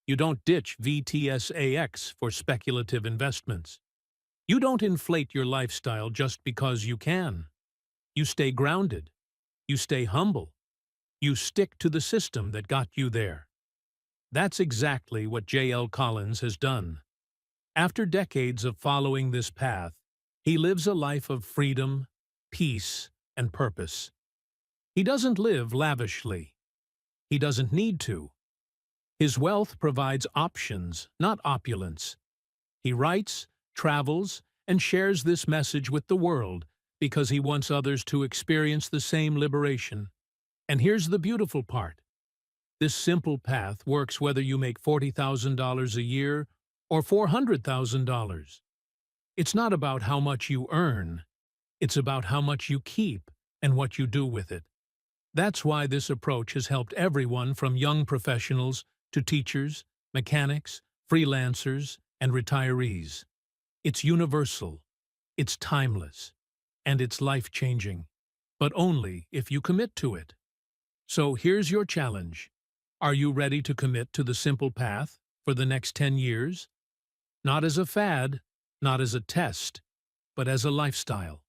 You don't ditch VTSAX for speculative investments. You don't inflate your lifestyle just because you can. You stay grounded. You stay humble. You stick to the system that got you there. That's exactly what J.L. Collins has done. After decades of following this path, he lives a life of freedom, peace, and purpose. He doesn't live lavishly. He doesn't need to. His wealth provides options, not opulence. He writes, travels, and shares this message with the world because he wants others to experience the same liberation. And here's the beautiful part. This simple path works whether you make $40,000 a year or $400,000. It's not about how much you earn. It's about how much you keep and what you do with it. That's why this approach has helped everyone from young professionals to teachers, mechanics, freelancers, and retirees. It's universal, it's timeless, and it's life-changing, but only if you commit to it. So here's your challenge. Are you ready to commit to the simple path for the next 10 years? Not as a fad, not as a test, but as a lifestyle.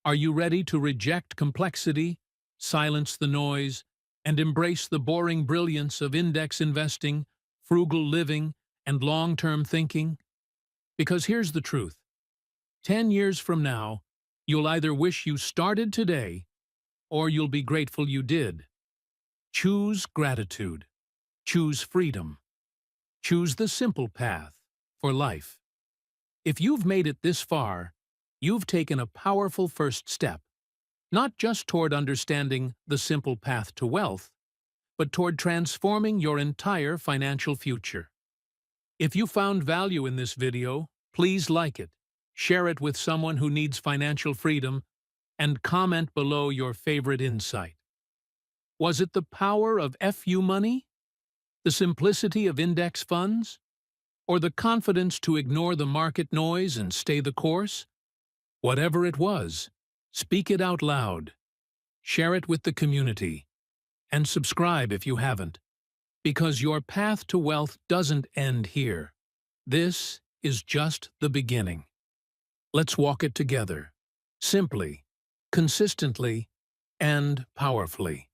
Are you ready to reject complexity, silence the noise, and embrace the boring brilliance of index investing, frugal living, and long-term thinking? Because here's the truth. 10 years from now, you'll either wish you started today, or you'll be grateful you did. Choose gratitude. Choose freedom. Choose the simple path for life. If you've made it this far, you've taken a powerful first step, not just toward understanding the simple path to wealth, but toward transforming your entire financial future. If you found value in this video, please like it, share it with someone who needs financial freedom, and comment below your favorite insight. Was it the power of FU money? The simplicity of index funds? Or the confidence to ignore the market noise and stay the course? Whatever it was, speak it out loud. Share it with the community. And subscribe if you haven't. Because your path to wealth doesn't end here. This is just the beginning. Let's walk it together. Simply, consistently, and powerfully.